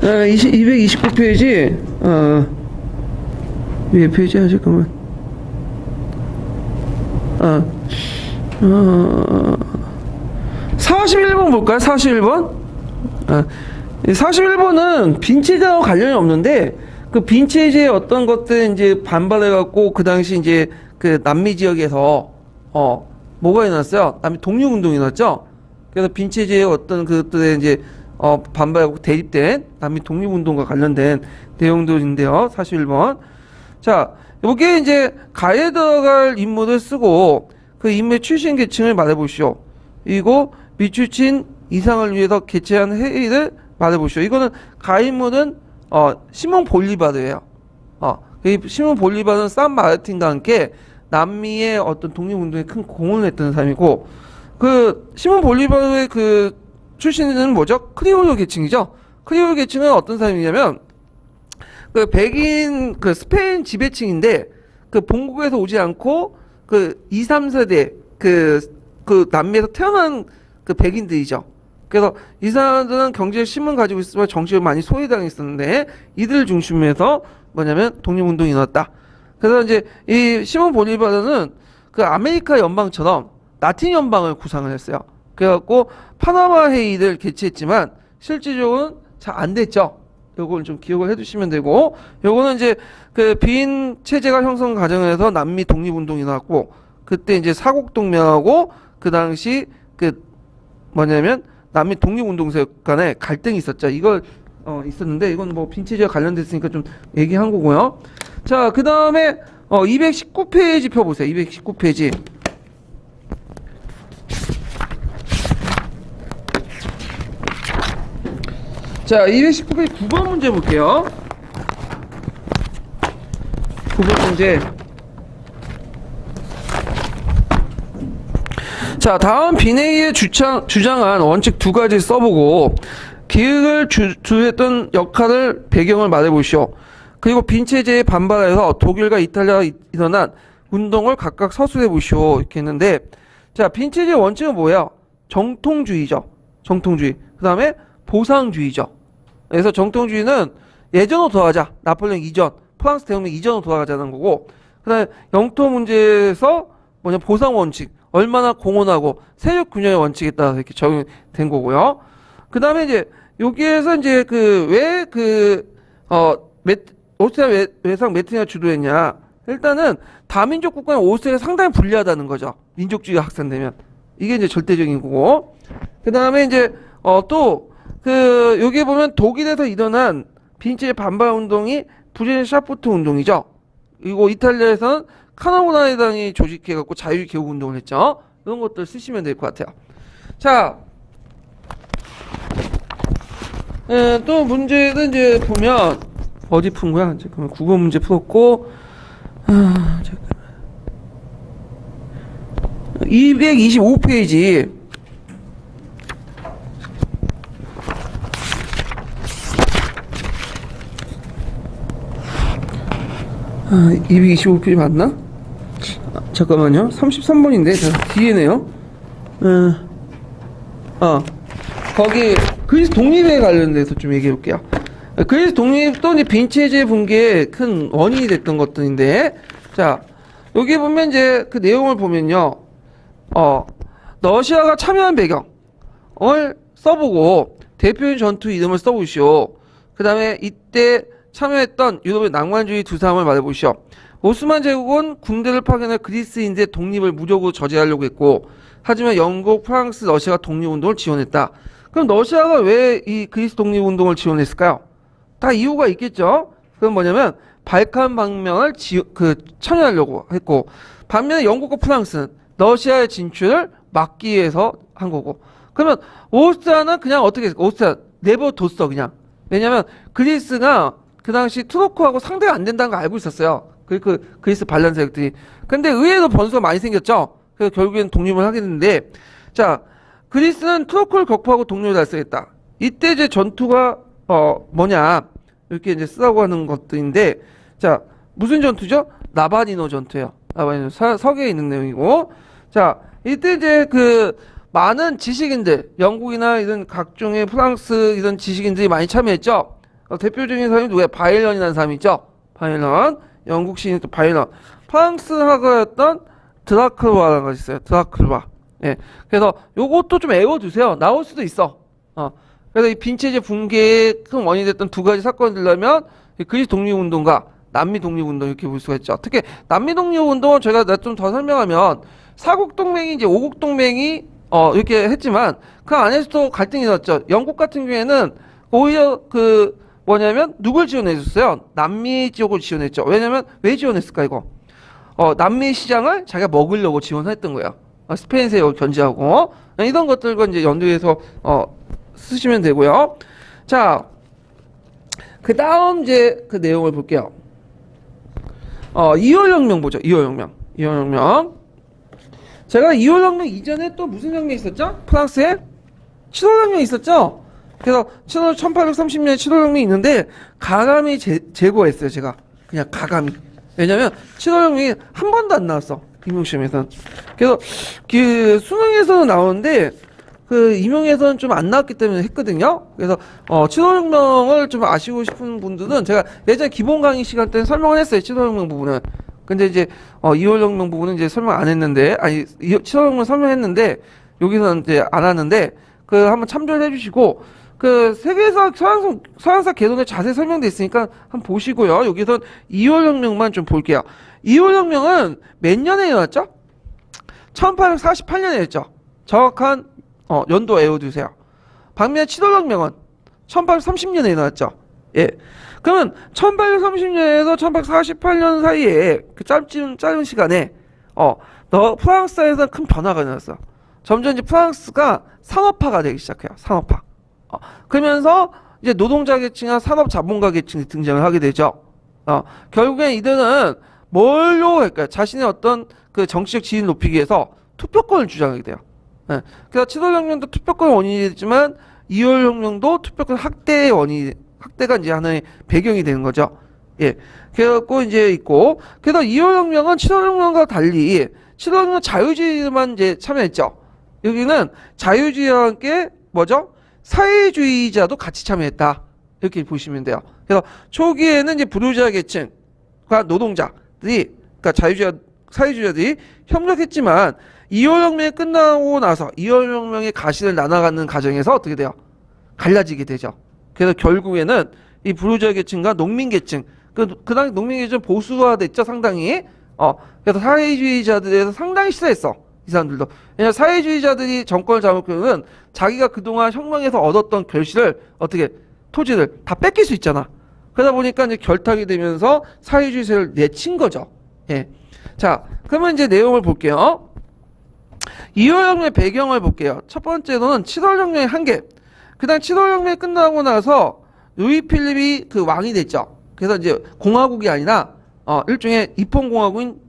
자, 229페이지, 몇 페이지야, 잠깐만. 41번 볼까요? 41번? 41번은 빈체제와 관련이 없는데, 그 빈체제의 어떤 것들 이제 반발해갖고, 그 당시 이제 그 남미 지역에서, 뭐가 일어났어요? 남미 독립운동이 일어났죠? 그래서 빈체제의 어떤 그것들에 이제, 반발하고 대립된 남미 독립운동과 관련된 내용들인데요. 41번. 자, 요게 이제 가에 들어갈 인물을 쓰고, 그 인물의 출신 계층을 말해보시오. 그리고 미추친 이상을 위해서 개최한 회의를 말해보시오. 이거는 가인물은 시몬 볼리바르예요. 이 시몬 볼리바르는 산 마르틴과 함께 남미의 어떤 독립운동에 큰 공헌을 했던 사람이고, 그 시몬 볼리바르의 그 출신은 뭐죠? 크리올 계층이죠. 크리올 계층은 어떤 사람이냐면 그 백인 그 스페인 지배층인데, 그 본국에서 오지 않고 그 2, 3세대 그 남미에서 태어난 그 백인들이죠. 그래서 이 사람들은 경제 신문 가지고 있으면 정치를 많이 소외당했었는데, 이들을 중심으로 해서 뭐냐면 독립운동이 일어났다. 그래서 이제 이 시몬 볼리바르는 그 아메리카 연방처럼 라틴 연방을 구상을 했어요. 그래갖고 파나마 회의를 개최했지만 실질적으로는 잘 안 됐죠. 요걸 좀 기억을 해두시면 되고, 요거는 이제 그 빈 체제가 형성 과정에서 남미 독립운동이 나왔고, 그때 이제 사국동맹하고 그 당시 그 뭐냐면 남미 독립운동세 간에 갈등이 있었죠. 이걸 있었는데, 이건 뭐 빈체제와 관련됐으니까 좀 얘기한 거고요. 자, 그 다음에 219페이지 펴보세요. 219페이지. 자, 219페이지 9번 문제 볼게요. 9번 문제. 자, 다음 비내위에 주장한 원칙 두 가지 써보고, 기획을 주했던 역할을 배경을 말해보시오. 그리고 빈체제에 반발해서 독일과 이탈리아가 일어난 운동을 각각 서술해보시오. 이렇게 했는데, 자, 빈체제의 원칙은 뭐예요? 정통주의죠. 정통주의. 그 다음에 보상주의죠. 그래서 정통주의는 예전으로 돌아가자. 나폴레옹 이전, 프랑스 대혁명 이전으로 돌아가자는 거고, 그 다음에 영토 문제에서 뭐냐, 보상 원칙. 얼마나 공헌하고 세력 균형의 원칙에 따라서 이렇게 적용된 거고요. 그 다음에 이제 여기에서 이제 오스트리아 외상 메트리가 주도했냐. 일단은 다민족 국가는 오스트리아가 상당히 불리하다는 거죠. 민족주의가 확산되면. 이게 이제 절대적인 거고. 그 다음에 이제 여기 보면 독일에서 일어난 빈체제 반발 운동이 부제는 샤프트 운동이죠. 그리고 이탈리아에서는 카나보나리당이 조직해갖고 자유개혁운동을 했죠. 이런 것들 쓰시면 될 것 같아요. 자, 또 문제는 이제 보면 어디 푼 거야? 잠깐만, 국어 문제 풀었고, 잠깐만. 225페이지. 225페이지 맞나? 잠깐만요. 33번인데 뒤에네요. 거기 그리스 독립에 관련돼서 좀 얘기해 볼게요. 그리스 독립도 이제 빈체제 붕괴의 큰 원인이 됐던 것들인데, 자, 여기 보면 이제 그 내용을 보면요. 러시아가 참여한 배경을 써보고 대표적인 전투 이름을 써보시오. 그 다음에 이때 참여했던 유럽의 낭만주의 두 사람을 말해보시오. 오스만 제국은 군대를 파견해 그리스인들의 독립을 무력으로 저지하려고 했고, 하지만 영국, 프랑스, 러시아가 독립운동을 지원했다. 그럼 러시아가 왜 이 그리스 독립운동을 지원했을까요? 다 이유가 있겠죠. 그건 뭐냐면 발칸 방명을 참여하려고 했고, 반면에 영국과 프랑스는 러시아의 진출을 막기 위해서 한 거고. 그러면 오스트리아는 그냥 어떻게 했을까? 오스트리아 내버려뒀어 그냥. 왜냐면 그리스가 그 당시 투르크하고 상대가 안 된다는 거 알고 있었어요. 그리스 반란 세력들이. 근데 의외로 변수가 많이 생겼죠. 그래서 결국에는 독립을 하게 됐는데, 자, 그리스는 투르크를 격파하고 독립을 달성했다. 이때 이제 전투가 뭐냐 이렇게 이제 쓰라고 하는 것들인데, 자, 무슨 전투죠? 라바니노 전투예요. 라바니노 서계에 있는 내용이고, 자, 이때 이제 많은 지식인들, 영국이나 이런 각종의 프랑스 이런 지식인들이 많이 참여했죠. 대표적인 사람이 누구야? 바일런이라는 사람이 있죠. 바일런. 영국 시인 또 바일런. 프랑스 화가였던 드라클바라는 것이 있어요. 드라클바. 예. 그래서 요것도 좀 외워두세요. 나올 수도 있어. 그래서 이 빈체제 붕괴의 큰 원인이 됐던 두 가지 사건을 들려면 그리스 독립운동과 남미 독립운동 이렇게 볼 수가 있죠. 특히 남미 독립운동은 제가 좀 더 설명하면 사국 동맹이 이제 오국 동맹이 이렇게 했지만 그 안에서도 갈등이 있었죠. 영국 같은 경우에는 오히려 그 뭐냐면 누굴 지원해줬어요? 남미 지역을 지원했죠. 왜냐면 왜 지원했을까 이거? 남미 시장을 자기가 먹으려고 지원했던 거예요. 스페인 세력을 견제하고 이런 것들과 이제 연두해서 쓰시면 되고요. 자, 그 다음 이제 그 내용을 볼게요. 2월 혁명 보죠. 2월 혁명. 2월 혁명. 제가 2월 혁명 이전에 또 무슨 혁명이 있었죠? 프랑스에 7월 혁명이 있었죠? 그래서 1830년에 7월 혁명이 있는데 가감히 제거했어요. 제가 그냥 가감히. 왜냐면 7월 혁명이 한 번도 안 나왔어. 임용시험에서는. 그래서 그 수능에서는 나오는데 그 임용에서는 좀 안 나왔기 때문에 했거든요. 그래서 7월 혁명을 좀 아시고 싶은 분들은 제가 예전에 기본 강의 시간 때는 설명을 했어요. 7월 혁명 부분은. 근데 이제 2월 혁명 부분은 이제 설명 안 했는데 7월 혁명 설명했는데 여기서는 이제 안 하는데 그 한번 참조를 해주시고 그 세계사 서양사 개론에 자세히 설명돼 있으니까 한번 보시고요. 여기선 2월 혁명만 좀 볼게요. 2월 혁명은 몇 년에 일어났죠? 1848년에 일어났죠. 정확한 연도 외워두세요. 반면 7월 혁명은 1830년에 일어났죠. 예. 그러면 1830년에서 1848년 사이에 그 짧은 시간에 프랑스에서 큰 변화가 일어났어. 점점 이제 프랑스가 산업화가 되기 시작해요. 산업화. 그러면서 이제 노동자 계층과 산업 자본가 계층이 등장을 하게 되죠. 결국엔 이들은 뭘로 할까요? 자신의 어떤 그 정치적 지위를 높이기 위해서 투표권을 주장하게 돼요. 예. 그래서 7월 혁명도 투표권 원인이 됐지만 2월 혁명도 투표권 학대가 이제 하나의 배경이 되는 거죠. 예. 그래갖고 이제 있고, 그래서 2월 혁명은 7월 혁명과 달리 7월 혁명 자유주의만 이제 참여했죠. 여기는 자유주의와 함께 뭐죠? 사회주의자도 같이 참여했다. 이렇게 보시면 돼요. 그래서 초기에는 이제 부르주아 계층과 노동자들이, 그러니까 사회주의자들이 협력했지만 2월 혁명이 끝나고 나서 2월 혁명의 가시를 나눠가는 과정에서 어떻게 돼요? 갈라지게 되죠. 그래서 결국에는 이 부르주아 계층과 농민 계층, 그 당시 농민 계층 보수화됐죠, 상당히. 그래서 사회주의자들에서 상당히 싫어했어, 이 사람들도. 왜냐면 사회주의자들이 정권을 잡으면 자기가 그동안 혁명에서 얻었던 결실을 토지를 다 뺏길 수 있잖아. 그러다 보니까 이제 결탁이 되면서 사회주의 세를 내친 거죠. 예. 자, 그러면 이제 내용을 볼게요. 2월 혁명의 배경을 볼게요. 첫 번째로는 7월 혁명의 한계. 그다음 7월 혁명이 끝나고 나서 루이 필립이 그 왕이 됐죠. 그래서 이제 공화국이 아니라 일종의 입헌공화국인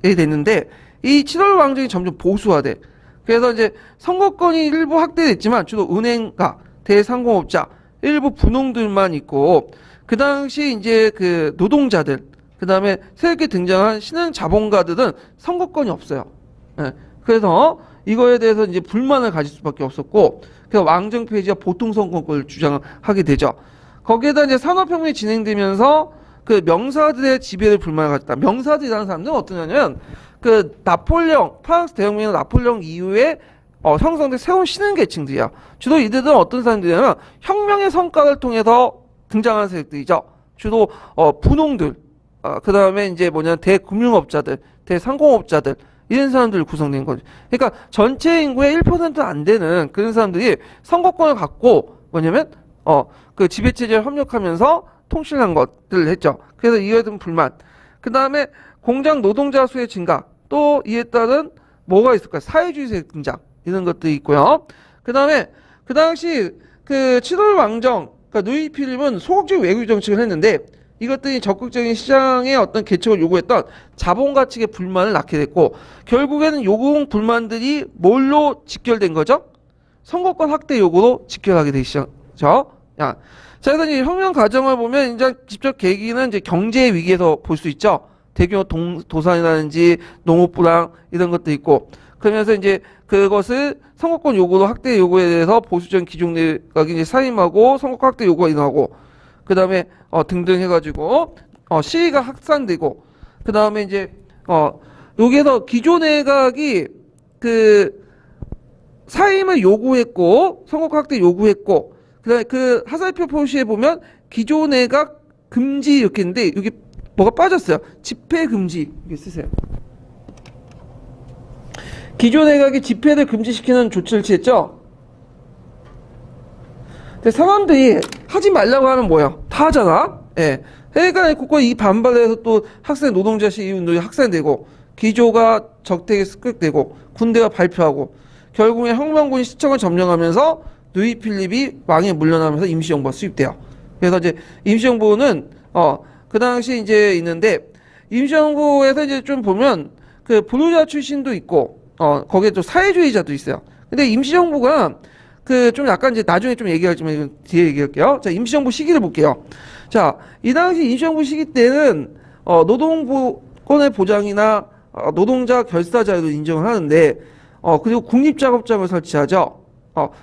이 됐는데 이 7월 왕정이 점점 보수화돼. 그래서 이제 선거권이 일부 확대됐지만 주로 은행가, 대상공업자, 일부 분홍들만 있고 그 당시 이제 그 노동자들, 그 다음에 새롭게 등장한 신흥 자본가들은 선거권이 없어요. 예. 그래서 이거에 대해서 이제 불만을 가질 수밖에 없었고, 그래서 왕정 폐지와 보통 선거권을 주장하게 되죠. 거기에다 이제 산업혁명이 진행되면서 그 명사들의 지배를 불만을 가졌다. 명사들이라는 사람들은 어떠냐면 그 프랑스 대혁명 나폴레옹 이후에 형성된 새로운 신흥 계층들이야. 주로 이들은 어떤 사람들이냐면 혁명의 성과를 통해서 등장하는 세력들이죠. 주로 분홍들, 그 다음에 이제 대금융업자들, 대상공업자들, 이런 사람들이 구성된 거죠. 그러니까 전체 인구의 1%도 안 되는 그런 사람들이 선거권을 갖고 그 지배체제에 협력하면서 통신한 것들을 했죠. 그래서 이에 대한 불만. 그 다음에 공장 노동자 수의 증가, 또 이에 따른 뭐가 있을까요? 사회주의 세력 등장, 이런 것들이 있고요. 그 다음에 그 당시 그 7월 왕정, 그러니까 루이 필립은 소극적 외교 정책을 했는데 이것들이 적극적인 시장의 어떤 개척을 요구했던 자본가 측의 불만을 낳게 됐고, 결국에는 요구 불만들이 뭘로 직결된 거죠? 선거권 확대 요구로 직결하게 되시죠. 자, 그래서 이제 혁명 과정을 보면 이제 직접 계기는 이제 경제 위기에서 볼 수 있죠. 대규모 도산이라든지 농업 불황 이런 것도 있고, 그러면서 이제 그것을 선거권 요구로 확대 요구에 대해서 보수적인 기종 내각이 이제 사임하고 선거권 확대 요구가 일어나고, 그 다음에 등등 해가지고 시위가 확산되고, 그 다음에 이제 여기에서 기존 내각이 그 사임을 요구했고 선거권 확대 요구했고 그다음에 그 하살표 표시에 보면 기조 내각 금지 이렇게 있는데 여기 뭐가 빠졌어요. 집회 금지 이렇게 쓰세요. 기조 내각이 집회를 금지시키는 조치를 취했죠. 근데 사람들이 하지 말라고 하면 뭐야? 다 하잖아. 예. 그러니까 그거 이 반발해서 또 학생 노동자 시위 운동이 확산되고 기조가 적대에 습격되고 군대가 발표하고 결국에 혁명군이 시청을 점령하면서 누이 필립이 왕에 물러나면서 임시정부가 수립돼요. 그래서 이제 임시정부는 그 당시 이제 있는데 임시정부에서 이제 좀 보면 그 불우자 출신도 있고 거기에 또 사회주의자도 있어요. 근데 임시정부가 그 좀 약간 이제 나중에 좀 얘기하지만 이건 뒤에 얘기할게요. 자, 임시정부 시기를 볼게요. 자, 이 당시 임시정부 시기 때는 노동권의 보장이나 노동자 결사 자유도 인정을 하는데 그리고 국립작업장을 설치하죠.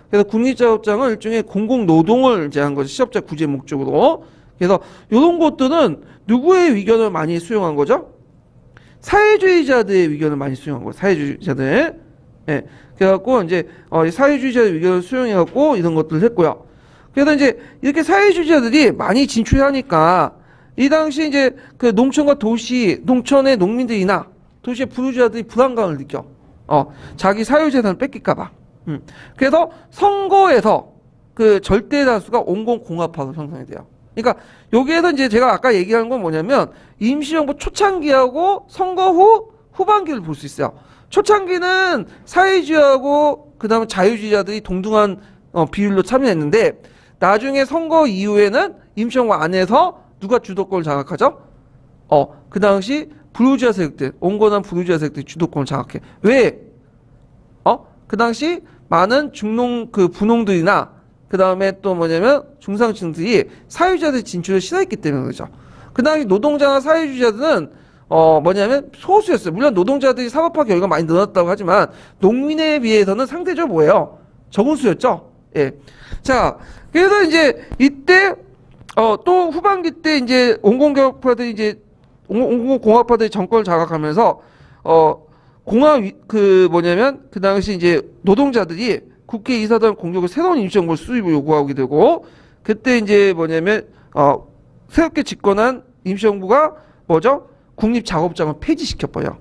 그래서 국립작업장은 일종의 공공노동을 제한 거죠. 실업자 구제 목적으로. 그래서 이런 것들은 누구의 의견을 많이 수용한 거죠? 사회주의자들의 의견을 많이 수용한 거예요. 사회주의자들. 예. 그래갖고 이제 사회주의자의 의견을 수용해갖고 이런 것들을 했고요. 그래서 이제 이렇게 사회주의자들이 많이 진출하니까 이 당시 이제 그 농촌과 도시, 농촌의 농민들이나 도시의 부르주아들이 불안감을 느껴. 자기 사유재산을 뺏길까봐. 그래서 선거에서 그 절대 다수가 온건공화파로 형성이 돼요. 그러니까 여기에서 이제 제가 아까 얘기한 건 뭐냐면 임시정부 초창기하고 선거 후 후반기를 볼 수 있어요. 초창기는 사회주의하고 그 다음에 자유주의자들이 동등한 비율로 참여했는데 나중에 선거 이후에는 임시정부 안에서 누가 주도권을 장악하죠? 그 당시 부르주아 세력들, 온건한 부르주아 세력들이 주도권을 장악해. 왜? 그 당시 많은 중농 그 분농들이나 그 다음에 또 뭐냐면 중상층들이 사회주의자들 진출을 싫어했기 때문에 그러죠. 그 당시 노동자나 사회주의자들은 뭐냐면 소수였어요. 물론 노동자들이 사업화 결과가 많이 늘어났다고 하지만 농민에 비해서는 상대적으로 뭐예요? 적은 수였죠. 예. 자, 그래서 이제 이때 또 후반기 때 이제 온건개혁파들이 이제 온건공화파들이 정권을 장악하면서 그 뭐냐면 그 당시 이제 노동자들이 국회의사당 공격을 새로운 임시정부 수립을 요구하게 되고 그때 이제 뭐냐면 새롭게 집권한 임시정부가 뭐죠? 국립작업장을 폐지시켜버려.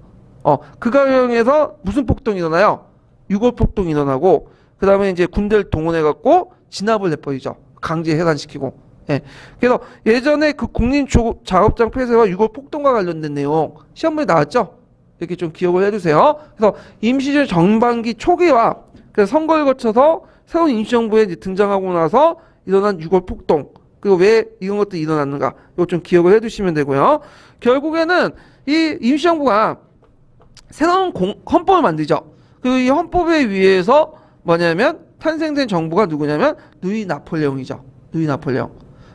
그 과정에서 무슨 폭동이 일어나요? 6월 폭동이 일어나고 그 다음에 이제 군대를 동원해갖고 진압을 해버리죠. 강제 해산시키고. 예. 그래서 예전에 그 국립작업장 폐쇄와 6월 폭동과 관련된 내용 시험문에 나왔죠? 이렇게 좀 기억을 해주세요. 그래서 임시정부 전반기 초기와 그래서 선거를 거쳐서 새로운 임시정부에 이제 등장하고 나서 일어난 6월 폭동 그리고 왜 이런 것들이 일어났는가 이거 좀 기억을 해두시면 되고요. 결국에는 이 임시정부가 새로운 헌법을 만들죠. 그 이 헌법에 의해서 뭐냐면 탄생된 정부가 누구냐면 누이 나폴레옹이죠. 누이 나폴레옹.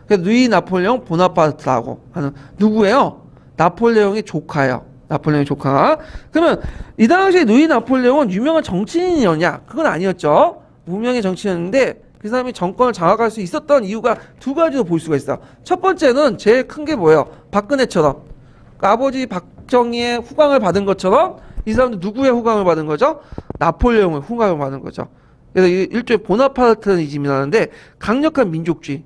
그래서 누이 나폴레옹 보나파르트라고 하는 누구예요? 나폴레옹의 조카예요. 나폴레옹의 조카. 그러면 이 당시에 누이 나폴레옹은 유명한 정치인이었냐? 그건 아니었죠. 무명의 정치인이었는데 그 사람이 정권을 장악할 수 있었던 이유가 두 가지로 볼 수가 있어요. 첫 번째는 제일 큰 게 뭐예요? 박근혜처럼 아버지 박정희의 후광을 받은 것처럼 이 사람도 누구의 후광을 받은 거죠? 나폴레옹의 후광을 받은 거죠. 그래서 일종의 보나파르트이즘이라는데 강력한 민족주의,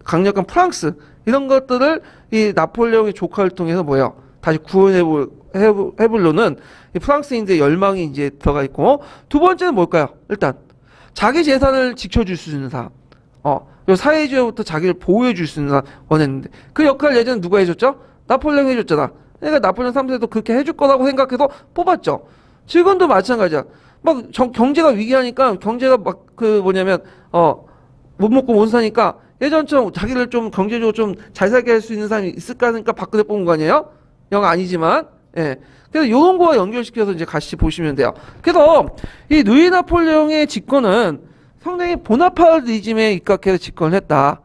강력한 프랑스 이런 것들을 이 나폴레옹의 조카를 통해서 뭐예요? 다시 구원해보려는 프랑스인들의 열망이 이제 들어가 있고 두 번째는 뭘까요? 일단 자기 재산을 지켜줄 수 있는 사람. 그리고 사회주의로부터 자기를 보호해줄 수 있는 사람 원했는데 그 역할을 예전에 누가 해줬죠? 나폴레옹이 해줬잖아. 그러니까 나폴레옹 3세도 그렇게 해줄 거라고 생각해서 뽑았죠. 지금도 마찬가지야. 막 경제가 위기하니까 경제가 막 그 뭐냐면 못 먹고 못 사니까 예전처럼 자기를 좀 경제적으로 좀 잘 살게 할 수 있는 사람이 있을까 하니까 박근혜 뽑은 거 아니에요? 영 아니지만 예. 그래서 요런 거와 연결시켜서 이제 같이 보시면 돼요. 그래서 이 누이 나폴레옹의 집권은 상당히 보나파르트이즘에 입각해서 집권을 했다.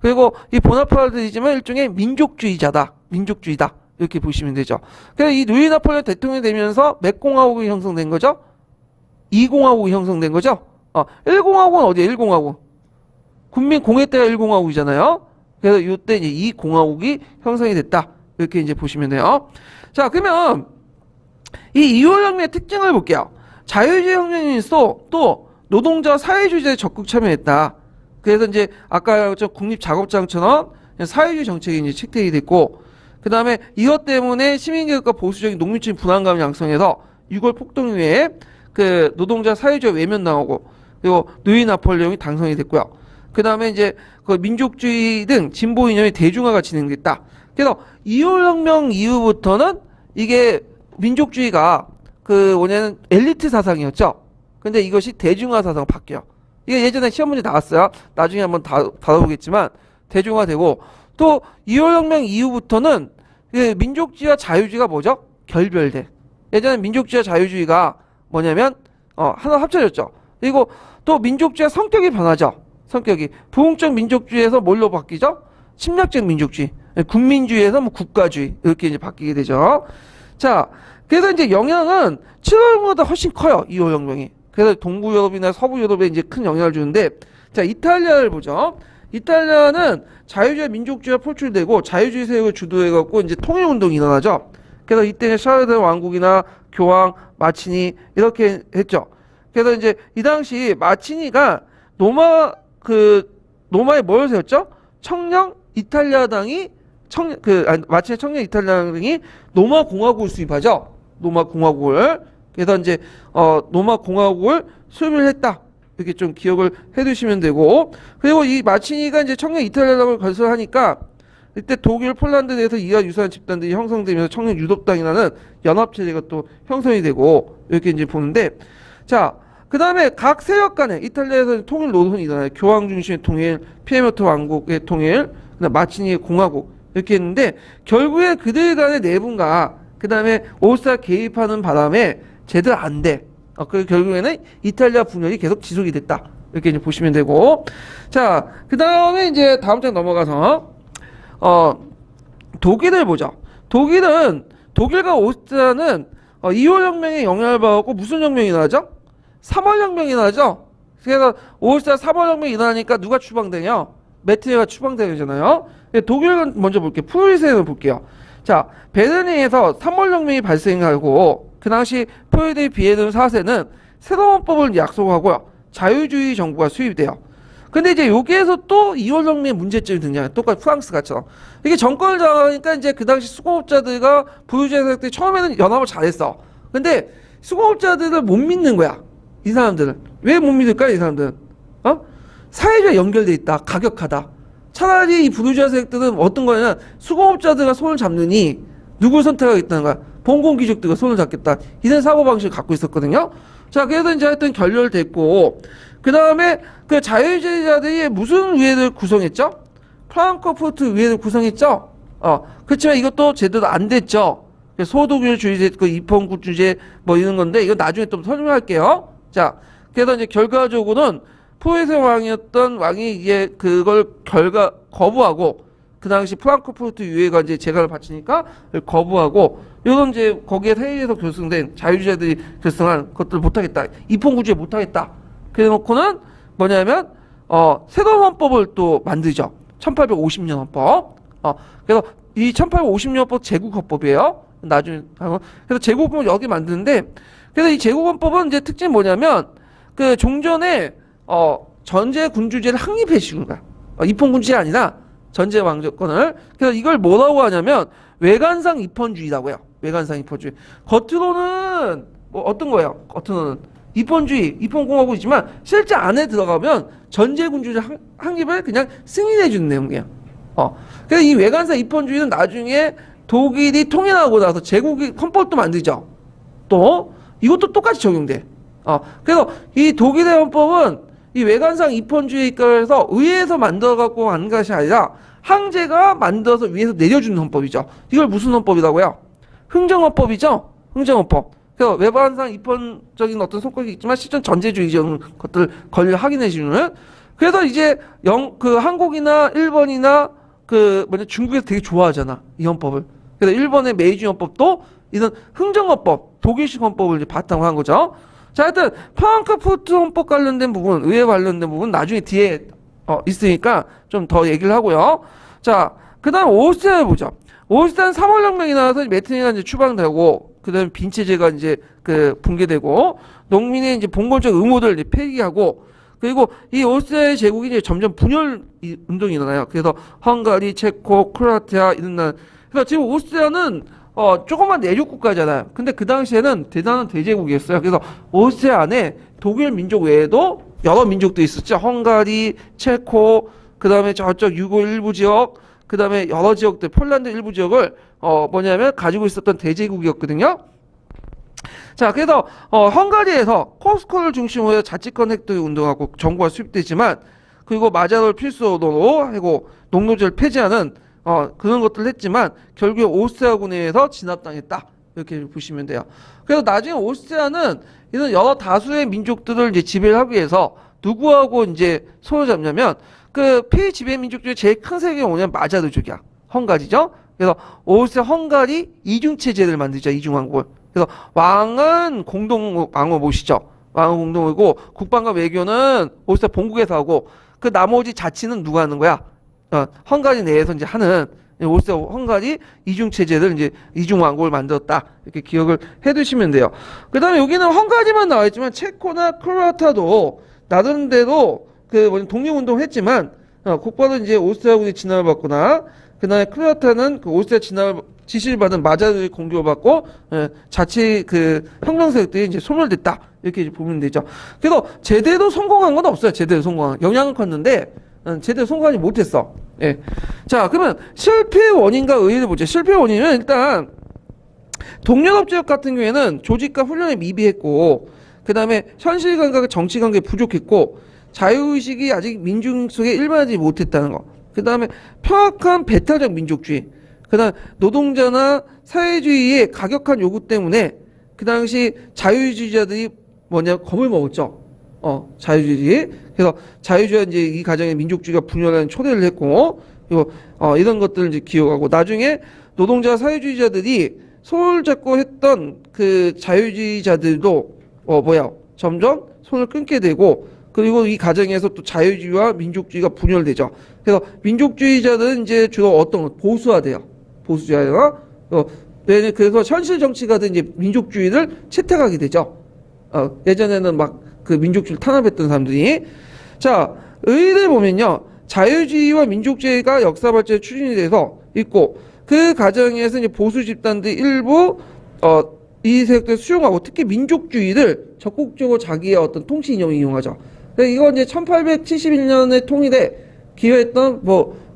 그리고 이 보나파르트이즘은 일종의 민족주의자다. 민족주의다. 이렇게 보시면 되죠. 그래서 이 누이 나폴레옹 대통령이 되면서 몇 공화국이 형성된 거죠? 2공화국이 형성된 거죠? 1공화국은 어디에 1공화국? 국민공회 때가 1공화국이잖아요. 그래서 이때 이제 2공화국이 형성이 됐다. 이렇게 이제 보시면 돼요. 자, 그러면 이 2월 혁명의 특징을 볼게요. 자유주의 혁명이 있어. 또 노동자 사회주의자에 적극 참여했다. 그래서 이제 아까 국립작업장처럼 사회주의 정책이 이제 채택이 됐고, 그 다음에 이것 때문에 시민개혁과 보수적인 농민층 불안감을 양성해서 6월 폭동 이후에 그 노동자 사회주의 외면 나오고, 그리고 누이 나폴레옹이 당선이 됐고요. 그 다음에 이제 그 민족주의 등 진보 이념의 대중화가 진행됐다. 그래서 2월 혁명 이후부터는 이게 민족주의가 그 뭐냐면 엘리트 사상이었죠. 근데 이것이 대중화 사상으로 바뀌어요. 이게 예전에 시험 문제 나왔어요. 나중에 한번 다뤄보겠지만 대중화되고, 또 2월 혁명 이후부터는 그 민족주의와 자유주의가 뭐죠? 결별돼. 예전에 민족주의와 자유주의가 뭐냐면 하나 합쳐졌죠. 그리고 또 민족주의와 성격이 변하죠. 성격이 부흥적 민족주의에서 뭘로 바뀌죠? 침략적 민족주의, 국민주의에서 뭐 국가주의 이렇게 이제 바뀌게 되죠. 자, 그래서 이제 영향은 7월보다 훨씬 커요. 2월 혁명이. 그래서 동부 유럽이나 서부 유럽에 이제 큰 영향을 주는데, 자, 이탈리아를 보죠. 이탈리아는 자유주의 민족주의가 표출되고 자유주의 세력을 주도해갖고 이제 통일운동이 일어나죠. 그래서 이때는 샤르드 왕국이나 교황, 마치니 이렇게 했죠. 그래서 이제 이 당시 마치니가 노마에 뭘 세웠죠? 청년 이탈리아당이 마치니 청년 이탈리아당이 노마 공화국을 수립하죠. 노마 공화국을. 그래서 이제 노마 공화국을 수립을 했다. 이렇게 좀 기억을 해두시면 되고, 그리고 이 마치니가 이제 청년 이탈리아당을 건설하니까 이때 독일, 폴란드 내에서 이와 유사한 집단들이 형성되면서 청년 유럽당이라는 연합체제가 또 형성이 되고 이렇게 이제 보는데, 자, 그 다음에 각 세력 간에 이탈리아에서 통일 노선이 일어나요. 교황 중심의 통일, 피에모트 왕국의 통일, 그다음 마치니의 공화국 이렇게 했는데, 결국에 그들 간의 내분과 그 다음에 오스트리아 개입하는 바람에 제대로 안 돼. 그 결국에는 이탈리아 분열이 계속 지속이 됐다. 이렇게 이제 보시면 되고, 자, 그 다음에 이제 다음 장 넘어가서 독일을 보죠. 독일과 오스트리아는 2월 혁명의 영향을 받았고 무슨 혁명이 나죠? 3월 혁명이 나죠. 그래서 오스트리아 3월 혁명이 일어나니까 누가 추방되냐? 메트리가 추방되잖아요. 독일은 먼저 볼게요. 프로이센을 볼게요. 자, 베르린에서 3월 혁명이 발생하고, 그 당시 프로이센 비에른 4세는 새로운 법을 약속하고요. 자유주의 정부가 수립돼요. 근데 이제 여기에서 또 2월 혁명의 문제점이 등장해요. 똑같이 프랑스 같죠. 이게 정권을 잡으니까 이제 그 당시 수공업자들과 부유주의 세력들이 처음에는 연합을 잘했어. 근데 수공업자들을 못 믿는 거야. 이 사람들은. 왜 못 믿을까, 이 사람들은? 사회주의와 연결돼 있다. 가격하다. 차라리 이 부르주아 세력들은 어떤 거냐면 수공업자들과 손을 잡느니 누굴 선택하겠다는 거야. 봉건귀족들과 손을 잡겠다. 이런 사고방식을 갖고 있었거든요. 자, 그래서 이제 하여튼 결렬됐고, 그 다음에 그 자유주의자들이 무슨 의회를 구성했죠? 프랑크푸르트 의회를 구성했죠? 그렇지만 이것도 제대로 안 됐죠. 소독일주의, 그 입헌군 주제 뭐 이런 건데, 이거 나중에 또 설명할게요. 자, 그래서 이제 결과적으로는 프로이센 왕이었던 왕이 이게 그걸 거부하고, 그 당시 프랑크푸르트 의회가 이제 재가를 바치니까 거부하고, 이런 이제 거기에 회의에서 결성된 자유주의자들이 결성한 것들을 못하겠다. 입헌구주의 못하겠다. 그래 놓고는 뭐냐면, 새로운 헌법을 또 만들죠. 1850년 헌법. 그래서 이 1850년 헌법 제국헌법이에요. 나중에, 그래서 제국헌법을 여기 만드는데, 그래서 이 제국헌법은 이제 특징이 뭐냐면, 그 종전에, 전제 군주제를 확립해 주는 거야. 입헌군주제 아니라 전제 왕조권을. 그래서 이걸 뭐라고 하냐면 외관상 입헌주의라고 해요. 외관상 입헌주의. 겉으로는 뭐 어떤 거예요? 겉으로는 입헌주의, 입헌공화국이지만 실제 안에 들어가면 전제 군주제 확립을 그냥 승인해 주는 내용이에요. 그래서 이 외관상 입헌주의는 나중에 독일이 통일하고 나서 제국이 헌법도 만들죠. 또 이것도 똑같이 적용돼. 그래서 이 독일의 헌법은 이 외관상 입헌주의에 따라서 의회에서 만들어갖고 하는 것이 아니라 황제가 만들어서 위에서 내려주는 헌법이죠. 이걸 무슨 헌법이라고요? 흥정헌법이죠. 흥정헌법. 그래서 외관상 입헌적인 어떤 성격이 있지만 실전 전제주의적 것들 권리를 확인해주는. 그래서 이제 한국이나 일본이나 중국에서 되게 좋아하잖아. 이 헌법을. 그래서 일본의 메이지 헌법도 이런 흥정헌법, 독일식 헌법을 이제 바탕으로 한 거죠. 자, 하여튼 프랑크푸르트 헌법 관련된 부분, 의회 관련된 부분 나중에 뒤에 있으니까 좀 더 얘기를 하고요. 자, 그 다음 오스트리아를 보죠. 오스트리아는 3월 혁명이 나와서 메트링이 이제 추방되고, 그다음에 빈체제가 이제 그 붕괴되고 농민의 이제 봉건적 의무를 이제 폐기하고 그리고 이 오스트리아의 제국이 이제 점점 분열 운동이 일어나요. 그래서 헝가리, 체코, 크로아티아 이런 나라. 그래서 지금 오스트리아는 조그만 내륙 국가잖아요. 근데 그 당시에는 대단한 대제국이었어요. 그래서 오스트리아 안에 독일 민족 외에도 여러 민족도 있었죠. 헝가리, 체코, 그 다음에 저쪽 유고 일부 지역, 그 다음에 여러 지역들, 폴란드 일부 지역을 뭐냐면 가지고 있었던 대제국이었거든요. 자, 그래서 헝가리에서 코스코를 중심으로 해서 자치권 획득 운동하고 정부가 수립되지만 그리고 마자를 필수로 하고 농노제를 폐지하는 그런 것들을 했지만 결국에 오스트리아군 내에서 진압당했다. 이렇게 보시면 돼요. 그래서 나중에 오스트리아는 이런 여러 다수의 민족들을 이제 지배를 하기 위해서 누구하고 이제 손을 잡냐면 그 피지배 민족 중에 제일 큰 세계가 뭐냐면 마자르족이야. 헝가리죠. 그래서 오스트리아 헝가리 이중체제를 만들죠. 이중왕국을. 그래서 왕은 공동 왕을 모시죠. 왕은 공동이고 국방과 외교는 오스트리아 본국에서 하고 그 나머지 자치는 누가 하는 거야? 헝가리 내에서 이제 하는 오스트리아 헝가리 이중 체제를 이제 이중 왕국을 만들었다 이렇게 기억을 해두시면 돼요. 그다음에 여기는 헝가리만 나와 있지만 체코나 크로아티아도 나름대로 그 독립운동을 했지만 곧바로 이제 오스트리아군이 진압을 받거나 그다음에 크로아티아는 그 오스트리아 진압을 지시를 받은 마자르의 공격을 받고 자치 그 혁명 세력들이 이제 소멸됐다 이렇게 이제 보면 되죠. 그래서 제대로 성공한 건 없어요. 제대로 성공한 영향은 컸는데 제대로 성공하지 못했어. 예. 자, 그러면 실패의 원인과 의의를 보죠. 실패의 원인은 일단 동유럽 지역 같은 경우에는 조직과 훈련에 미비했고, 그 다음에 현실 감각과 정치 감각이 부족했고, 자유의식이 아직 민중 속에 일반화되지 못했다는 거. 그 다음에 평악한 배타적 민족주의. 그 다음 노동자나 사회주의의 가격한 요구 때문에 그 당시 자유주의자들이 겁을 먹었죠. 자유주의. 그래서 자유주의가 이제 이 가정에 민족주의가 분열하는 초래를 했고, 그리고 이런 것들을 이제 기억하고, 나중에 노동자 사회주의자들이 손을 잡고 했던 그 자유주의자들도 점점 손을 끊게 되고, 그리고 이 가정에서 또 자유주의와 민족주의가 분열되죠. 그래서 민족주의자들은 이제 주로 보수화돼요. 보수주의가. 그래서 현실 정치가든 이제 민족주의를 채택하게 되죠. 예전에는 막 그 민족주의를 탄압했던 사람들이. 자, 의의를 보면요. 자유주의와 민족주의가 역사 발전에 추진이 돼서 있고, 그 과정에서 이제 보수 집단들 일부, 이 세력들을 수용하고, 특히 민족주의를 적극적으로 자기의 어떤 통치 이념을 이용하죠. 이건 이제 1871년에 통일에 기여했던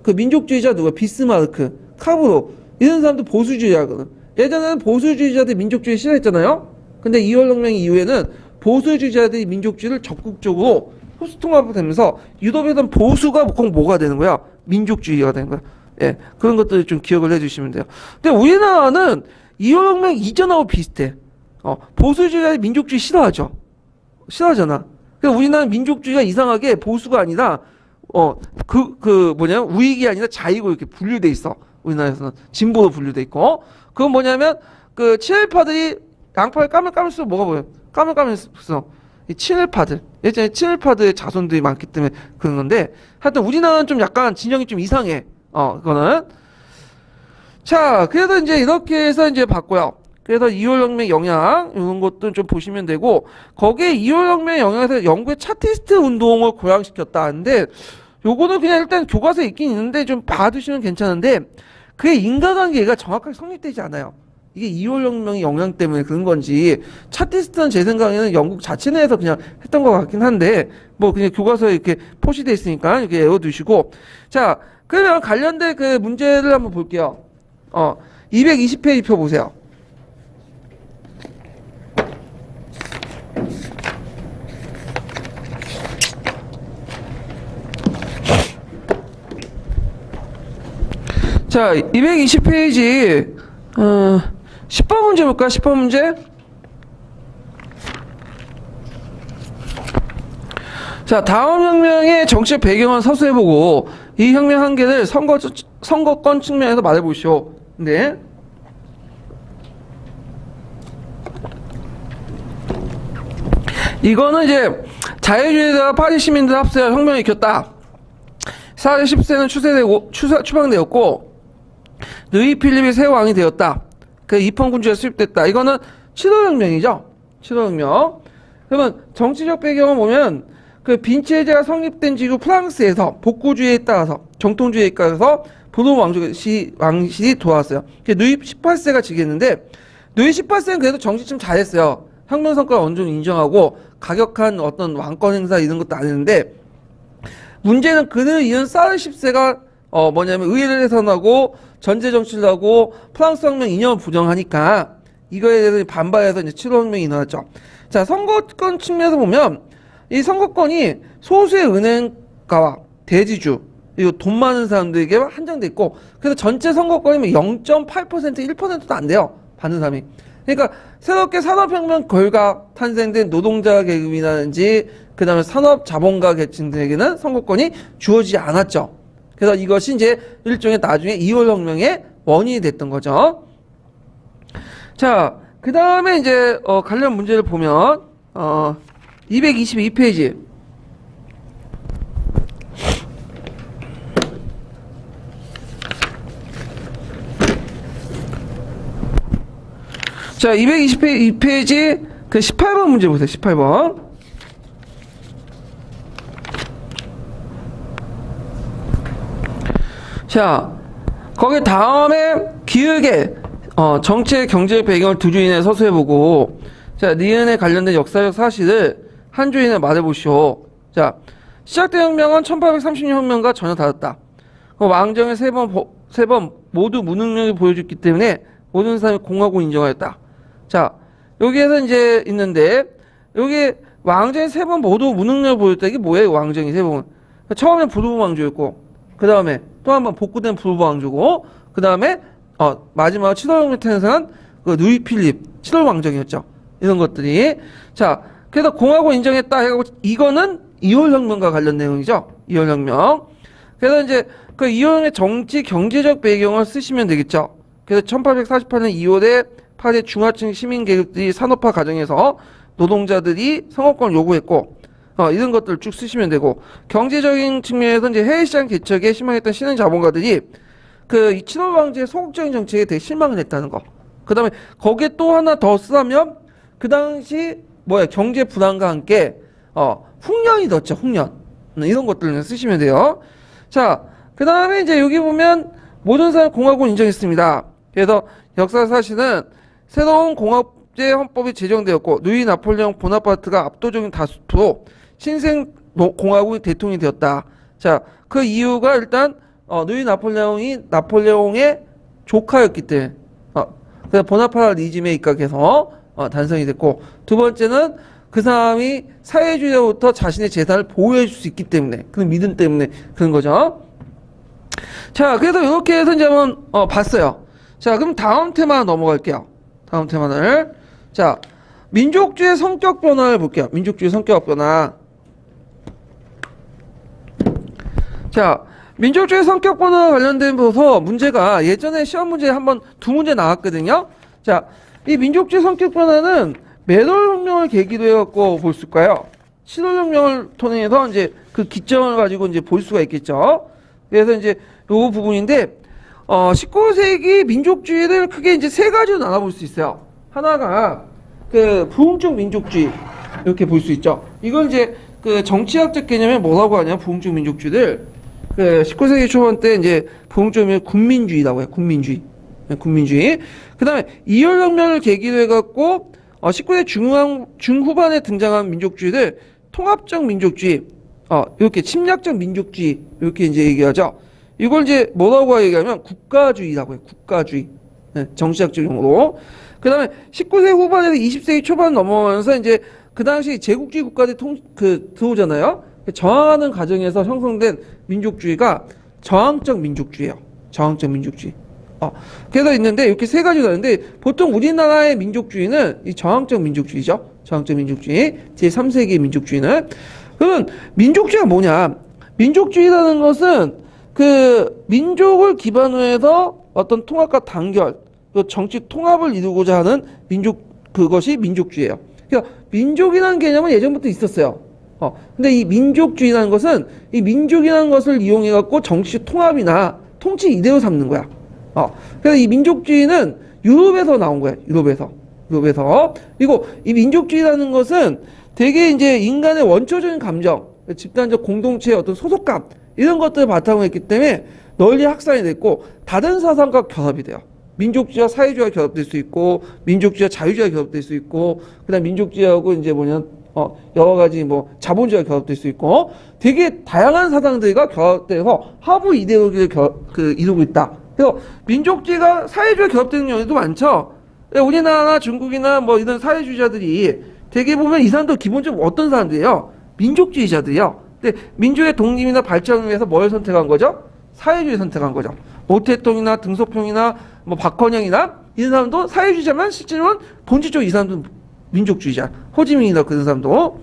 그 민족주의자 누가 비스마르크, 카브로, 이런 사람도 보수주의자거든. 예전에는 보수주의자들이 민족주의 싫어했잖아요. 근데 2월 혁명 이후에는 보수주의자들이 민족주의를 적극적으로 호수통합되면서 유럽에선 보수가 꼭 뭐가 되는 거야? 민족주의가 되는 거야. 예, 그런 것들을 좀 기억을 해주시면 돼요. 근데 우리나라는 2월 혁명 이전하고 비슷해. 보수주의자들이 민족주의 싫어하죠. 싫어하잖아. 그래서 우리나라는 민족주의가 이상하게 보수가 아니라 우익이 아니라 좌익으로 이렇게 분류돼 있어. 우리나라에서는 진보로 분류돼 있고. 그건 뭐냐면 그 친일파들이 양파를 까물까물수록 뭐가 보여요? 까물까물수록 이 친일파들, 예전에 친일파들의 자손들이 많기 때문에 그런 건데, 하여튼 우리나라는 좀 약간 진영이 좀 이상해. 그거는. 자, 그래서 이제 이렇게 해서 이제 봤고요. 그래서 2월 혁명 영향 이런 것도 좀 보시면 되고, 거기에 2월 혁명 영향에서 영국의 차티스트 운동을 고양시켰다 하는데, 요거는 그냥 일단 교과서에 있긴 있는데 좀 봐두시면 괜찮은데, 그의 인과관계가 정확하게 성립되지 않아요. 이게 2월 혁명의 영향 때문에 그런 건지, 차티스트는 제 생각에는 영국 자체 내에서 그냥 했던 것 같긴 한데, 그냥 교과서에 이렇게 표시되어 있으니까 이렇게 외워두시고. 자, 그러면 관련된 그 문제를 한번 볼게요. 220페이지 펴 보세요. 자, 220페이지 10번 문제 볼까? 10번 문제. 자, 다음 혁명의 정치적 배경을 서술해보고 이 혁명 한계를 선거권 측면에서 말해보시오. 네. 이거는 이제 자유주의자와 파리 시민들 합세하 혁명을 일으켰다. 4월 10세는 추방되었고, 르이 필립이 새 왕이 되었다. 그 입헌군주가 수립됐다. 이거는 7.5혁명이죠. 7.5혁명. 그러면 정치적 배경을 보면 그 빈체제가 성립된 지구 프랑스에서 복구주의에 따라서 정통주의에 따라서 보도 왕실이 돌아왔어요. 누이 18세가 즉위했는데 누이 18세는 그래도 정치 좀 잘했어요. 혁명 성과를 어느 정도 인정하고 가격한 어떤 왕권 행사 이런 것도 안 했는데 문제는 그를 이은 사르 10세가 뭐냐면 의회를 해산하고 전제 정치를 하고 프랑스 혁명 이념을 부정하니까 이거에 대해서 반발해서 이제 7.5혁명이 일어났죠. 자, 선거권 측면에서 보면 이 선거권이 소수의 은행가와 대지주 그리고 돈 많은 사람들에게 한정돼 있고 그래서 전체 선거권이면 0.8% 1%도 안 돼요. 받는 사람이. 그러니까 새롭게 산업혁명 결과 탄생된 노동자 계급이라든지 그 다음에 산업 자본가 계층들에게는 선거권이 주어지지 않았죠. 그래서 이것이 이제 일종의 나중에 2월 혁명의 원인이 됐던 거죠. 자, 그 다음에 이제 관련 문제를 보면 222페이지. 자, 222페이지 그 18번 문제 보세요. 18번. 자, 거기 다음에 기획에 정치의 경제적 배경을 두 주인에 서술해보고 자, 니은에 관련된 역사적 사실을 한 주인에 말해보시오. 자, 시작된 혁명은 1830년 혁명과 전혀 다르다. 왕정의 세 번 모두 무능력을 보여줬기 때문에 모든 사람이 공화국 인정하였다. 자, 여기에서 이제 있는데 여기 왕정이 세 번 모두 무능력을 보여줬다. 이게 뭐예요? 왕정이 세 번. 처음엔 부르부 왕조였고 그 다음에 또 한 번 복구된 부르부 왕조고 그 다음에 마지막 7월 탄생한 그 누이 필립 7월 왕정이었죠. 이런 것들이. 자, 그래서 공화국 인정했다 해가지고 이거는 2월 혁명과 관련 내용이죠. 2월 혁명. 그래서 이제 그 2월의 정치 경제적 배경을 쓰시면 되겠죠. 그래서 1848년 2월에 파리 중하층 시민 계급들이 산업화 과정에서 노동자들이 선거권을 요구했고 이런 것들을 쭉 쓰시면 되고 경제적인 측면에서 이제 해외시장 개척에 희망했던 신흥 자본가들이 그 7월 왕조의 소극적인 정책에 되게 실망을 했다는 거. 그 다음에 거기에 또 하나 더 쓰자면 그 당시 경제 불안과 함께 흉년이 떴죠. 흉년. 이런 것들을 쓰시면 돼요. 자, 그 다음에 이제 여기 보면 모든 사람 공화국을 인정했습니다. 그래서 역사 사실은 새로운 공화제 헌법이 제정되었고 누이 나폴레옹 보나파르트가 압도적인 다수로 신생 공화국의 대통령이 되었다. 자, 그 이유가 일단 누이 나폴레옹의 조카였기 때문에 그래서 보나파르티즘에 입각해서 단성이 됐고 두 번째는 그 사람이 사회주의로부터 자신의 재산을 보호해 줄 수 있기 때문에 그 믿음 때문에 그런 거죠. 자, 그래서 이렇게 해서 이제 한번 봤어요. 자, 그럼 다음 테마 넘어갈게요. 다음 테마를. 자, 민족주의 성격 변화를 볼게요. 민족주의 성격 변화. 자, 민족주의 성격 변화와 관련된 부서 문제가 예전에 시험 문제에 한번 두 문제 나왔거든요. 자, 이 민족주의 성격 변화는 매월 혁명을 계기로 해갖고 볼 수 있을까요? 7월 혁명을 통해서 이제 그 기점을 가지고 이제 볼 수가 있겠죠. 그래서 이제 요 부분인데 19세기 민족주의를 크게 이제 세 가지로 나눠볼 수 있어요. 하나가 그 부흥적 민족주의 이렇게 볼 수 있죠. 이걸 이제 그 정치학적 개념에 뭐라고 하냐? 부흥적 민족주의를 그 19세기 초반 때 이제 부흥적인 군민주의라고 해요. 군민주의. 군민주의. 그 다음에 2월 혁명을 계기로 해갖고 19세 중후반에 등장한 민족주의를 통합적 민족주의, 이렇게 침략적 민족주의 이렇게 이제 얘기하죠. 이걸 이제 뭐라고 얘기하면 국가주의라고 해요. 국가주의. 네, 정치학적 용어로. 그 다음에 19세기 후반에서 20세기 초반 넘어오면서 이제 그 당시 제국주의 국가들이 들어오잖아요. 저항하는 과정에서 형성된 민족주의가 저항적 민족주의예요. 저항적 민족주의. 그래서 있는데 이렇게 세 가지가 있는데 보통 우리나라의 민족주의는 이 저항적 민족주의죠. 저항적 민족주의. 제3세기의 민족주의는. 그러면 민족주의가 뭐냐? 민족주의라는 것은 그 민족을 기반으로 해서 어떤 통합과 단결, 그 정치 통합을 이루고자 하는 그것이 민족주의예요. 그러니까 민족이라는 개념은 예전부터 있었어요. 근데 이 민족주의라는 것은 이 민족이라는 것을 이용해 갖고 정치 통합이나 통치 이대로 삼는 거야. 그래서 이 민족주의는 유럽에서 나온 거야. 유럽에서. 그리고 이 민족주의라는 것은 되게 이제 인간의 원초적인 감정, 집단적 공동체의 어떤 소속감 이런 것들을 바탕으로 했기 때문에 널리 확산이 됐고 다른 사상과 결합이 돼요. 민족주의와 사회주의가 결합될 수 있고 민족주의와 자유주의가 결합될 수 있고 그다음 민족주의하고 이제 뭐냐 여러 가지 뭐 자본주의가 결합될 수 있고 되게 다양한 사상들과 결합돼서 하부 이데올로기를 이루고 있다. 그래서 민족주의가 사회주의와 결합되는 경우도 많죠. 우리나라 중국이나 뭐 이런 사회주의자들이 되게 보면 이 사람들 기본적으로 어떤 사람들이에요? 민족주의자들이요. 근데 민족의 독립이나 발전을 위해서 뭘 선택한 거죠? 사회주의 선택한 거죠. 모태통이나 등소평이나 뭐 박헌영이나 이런 사람도 사회주의자만 실제로는 본질적으로 이 사람들은 민족주의자. 호지민이나 그런 사람도.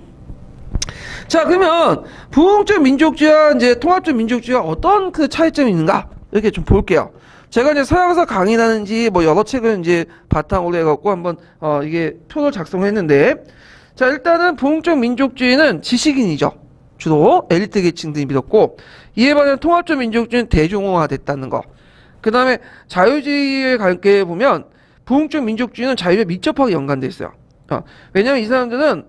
자, 그러면 부흥적 민족주의와 이제 통합적 민족주의가 어떤 그 차이점이 있는가? 이렇게 좀 볼게요. 제가 이제 서양사 강의라든지 뭐 여러 책을 이제 바탕으로 해갖고 한번 이게 표를 작성했는데, 자, 일단은 부흥적 민족주의는 지식인이죠. 주로 엘리트 계층들이 믿었고, 이에 반해 통합적 민족주의는 대중화됐다는 거. 그 다음에 자유주의의 관계에 보면 부흥적 민족주의는 자유에 밀접하게 연관돼 있어요. 왜냐면 이 사람들은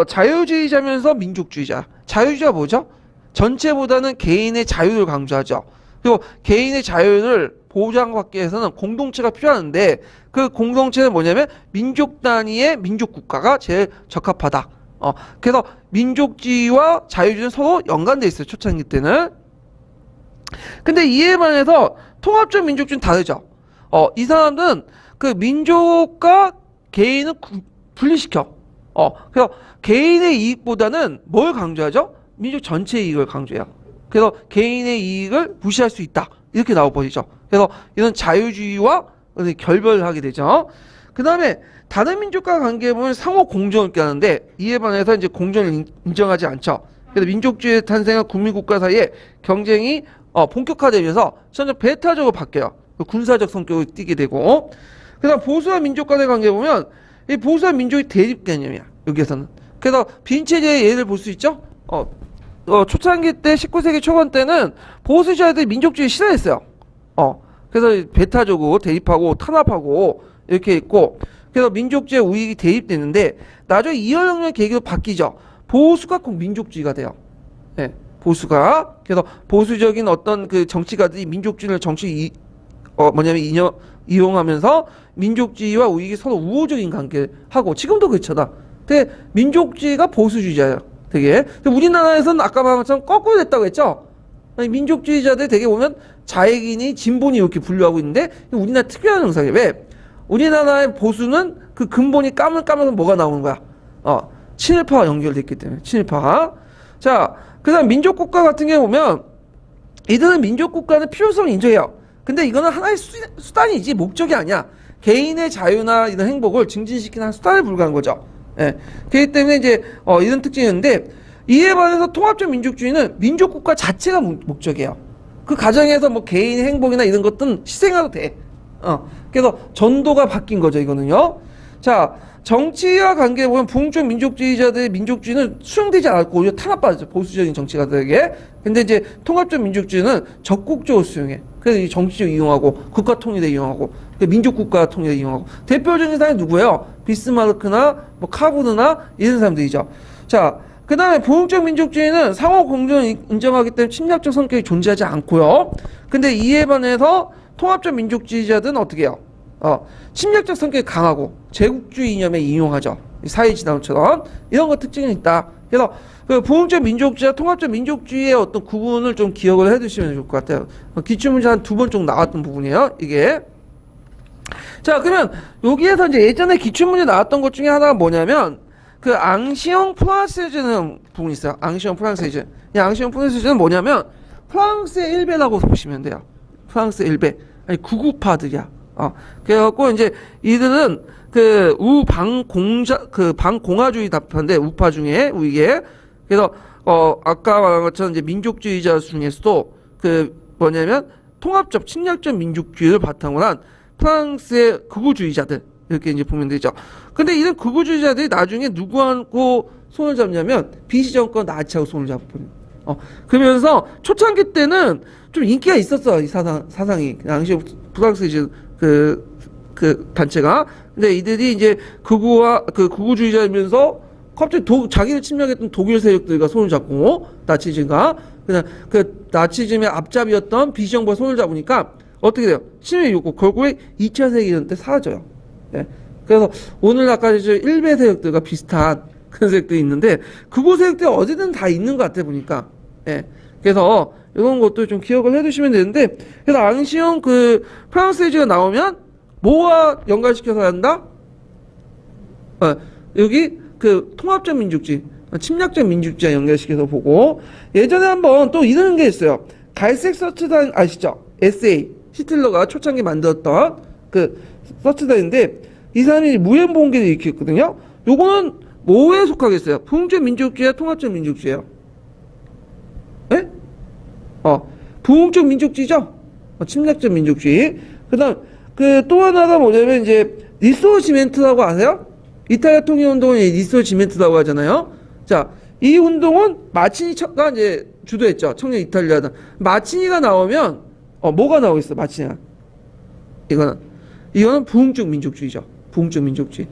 자유주의자면서 민족주의자. 자유주의가 뭐죠? 전체보다는 개인의 자유를 강조하죠. 그리고 개인의 자유를 보장받기 위해서는 공동체가 필요한데 그 공동체는 뭐냐면 민족 단위의 민족국가가 제일 적합하다. 그래서 민족주의와 자유주의는 서로 연관돼 있어요. 초창기 때는. 근데 이에 반해서 통합적 민족주의는 다르죠. 이 사람들은 그 민족과 개인을 분리시켜. 그래서 개인의 이익보다는 뭘 강조하죠? 민족 전체의 이익을 강조해요. 그래서 개인의 이익을 무시할 수 있다. 이렇게 나와버리죠. 그래서 이런 자유주의와 결별하게 되죠. 그 다음에 다른 민족과 관계에 보면 상호 공존을 꾀하는데 이에 반해서 이제 공존을 인정하지 않죠. 그래서 민족주의 탄생한 국민국가 사이에 경쟁이 본격화되면서 점점 배타적으로 바뀌어요. 군사적 성격을 띠게 되고. 그 다음 보수와 민족 간의 관계에 보면 이 보수와 민족이 대립 개념이야. 여기에서는. 그래서 빈체제의 예를 볼 수 있죠. 초창기 때 19세기 초반 때는 보수주의자들이 민족주의 싫어했어요. 그래서 배타적으로 대립하고 탄압하고 이렇게 있고 그래서 민족주의 우익이 대립되는데 나중에 이혈혁명 계기로 바뀌죠. 보수가 꼭 민족주의가 돼요. 네, 보수가. 그래서 보수적인 어떤 그 정치가들이 민족주의를 이용하면서 민족주의와 우익이 서로 우호적인 관계를 하고 지금도 그렇잖아. 근데 민족주의가 보수주의자예요. 되게. 우리나라에서는 아까 말한 것처럼 거꾸로 됐다고 했죠. 민족주의자들 되게 보면 자익인이 진본이 이렇게 분류하고 있는데 우리나라 특별한 현상이에요. 왜? 우리나라의 보수는 그 근본이 까면서 뭐가 나오는 거야? 친일파와 연결됐기 때문에. 친일파가. 자, 그 다음 민족국가 같은 경우 보면 이들은 민족국가는 필요성을 인정해요. 근데 이거는 하나의 수단이지 목적이 아니야. 개인의 자유나 이런 행복을 증진시키는 한 수단에 불과한 거죠. 예. 그렇기 때문에 이제 이런 특징이 있는데 이에 반해서 통합적 민족주의는 민족국가 자체가 목적이에요. 그 과정에서 뭐 개인의 행복이나 이런 것들은 희생해도 돼. 그래서 전도가 바뀐 거죠, 이거는요. 자, 정치와 관계에 보면 부흥적 민족주의자들의 민족주의는 수용되지 않았고 오히려 탄압받았죠. 보수적인 정치가들에게. 근데 이제 통합적 민족주의는 적극적으로 수용해. 그래서 이 정치적 이용하고 국가 통일에 이용하고 민족국가 통일에 이용하고 대표적인 사람이 누구예요? 비스마르크나 뭐 카부르나 이런 사람들이죠. 자, 그 다음에 부흥적 민족주의는 상호 공존을 인정하기 때문에 침략적 성격이 존재하지 않고요. 근데 이에 반해서 통합적 민족주의자들은 어떻게 해요? 침략적 성격이 강하고 제국주의 이념에 이용하죠. 사회진화론처럼 이런 거 특징이 있다. 그래서 그 부흥적 민족주의와 통합적 민족주의의 어떤 구분을 좀 기억을 해두시면 좋을 것 같아요. 기출문제 한 2번 정도 나왔던 부분이에요. 이게. 자, 그러면 여기에서 이제 예전에 기출문제 나왔던 것 중에 하나가 뭐냐면 그 앙시옹 프랑세즈는 부분이 있어요. 앙시옹 프랑세즈. 이 앙시옹 프랑세즈는 뭐냐면 프랑스의 일베라고 보시면 돼요. 프랑스의 일베. 아니 구구파들이야. 그래갖고 이제 이들은 그 방공화주의 답파인데 우파 중에 우익에. 그래서 아까 말한 것처럼 이제 민족주의자 중에서도 그 뭐냐면 통합적 침략적 민족주의를 바탕으로 한 프랑스의 극우주의자들 이렇게 이제 보면 되죠. 근데 이런 극우주의자들이 나중에 누구하고 손을 잡냐면 비시 정권 나치하고 손을 잡고. 그러면서 초창기 때는 좀 인기가 있었어 이 사상이. 당시 프랑스 이제 그 그 단체가. 근데 이들이 이제 극우와 그 극우주의자이면서 갑자기 자기를 침략했던 독일 세력들과 손을 잡고 나치즘과 그냥 그 나치즘의 앞잡이였던 비정부가 손을 잡으니까 어떻게 돼요? 신의 욕구 결국에 2차 세계대전 때 사라져요. 예. 그래서 오늘 아까 이제 일베 세력들과 비슷한 그런 세력들이 있는데 극우 세력들이 어디든 다 있는 것 같아 보니까. 예. 그래서 이런 것도 좀 기억을 해두시면 되는데 그래서 앙시형 그 프랑스 세주가 나오면 뭐와 연관시켜서 한다? 여기 그 통합적 민족주의, 침략적 민족주의와 연결시켜서 보고 예전에 한번 또 이런 게 있어요. 갈색 서치단 아시죠? SA 히틀러가 초창기 만들었던 그 서치단인데 이 사람이 무연봉기를 일으켰거든요. 요거는 뭐에 속하겠어요? 부흥적 민족주의와 통합적 민족주의예요. 예? 부흥적 민족주의죠? 침략적 민족주의. 그 다음, 그 또 하나가 뭐냐면 이제 리소지멘트라고 아세요? 이탈리아 통일운동은 리소지멘트라고 하잖아요. 자, 이 운동은 마치니가 이제 주도했죠. 청년 이탈리아다. 마치니가 나오면, 뭐가 나오겠어, 마치니가? 이거는 부흥적 민족주의죠. 부흥적 민족주의.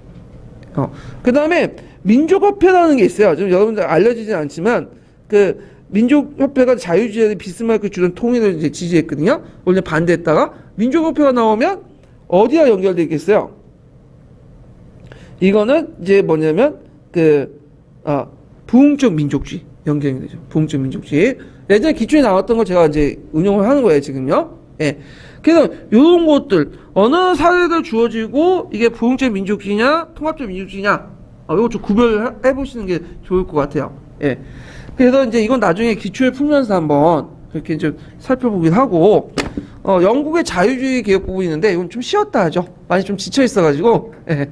그 다음에 민족협회라는 게 있어요. 좀 여러분들 알려지진 않지만, 그, 민족협회가 자유주의자들이 비스마르크 주던 통일을 이제 지지했거든요. 원래 반대했다가, 민족협회가 나오면, 어디와 연결되어 있겠어요? 이거는 이제 뭐냐면 부흥적 민족주의 연결이 되죠. 부흥적 민족주의. 예전에 기초에 나왔던 걸 제가 이제 운영을 하는 거예요, 지금요. 예. 그래서 이런 것들 어느 사례들 주어지고 이게 부흥적 민족주의냐, 통합적 민족주의냐, 이거 좀 구별해 보시는 게 좋을 것 같아요. 예. 그래서 이제 이건 나중에 기초에 풀면서 한번 그렇게 좀 살펴보긴 하고. 영국의 자유주의 개혁 부분이 있는데 이건 좀 쉬웠다 하죠. 많이 좀 지쳐 있어가지고. 예.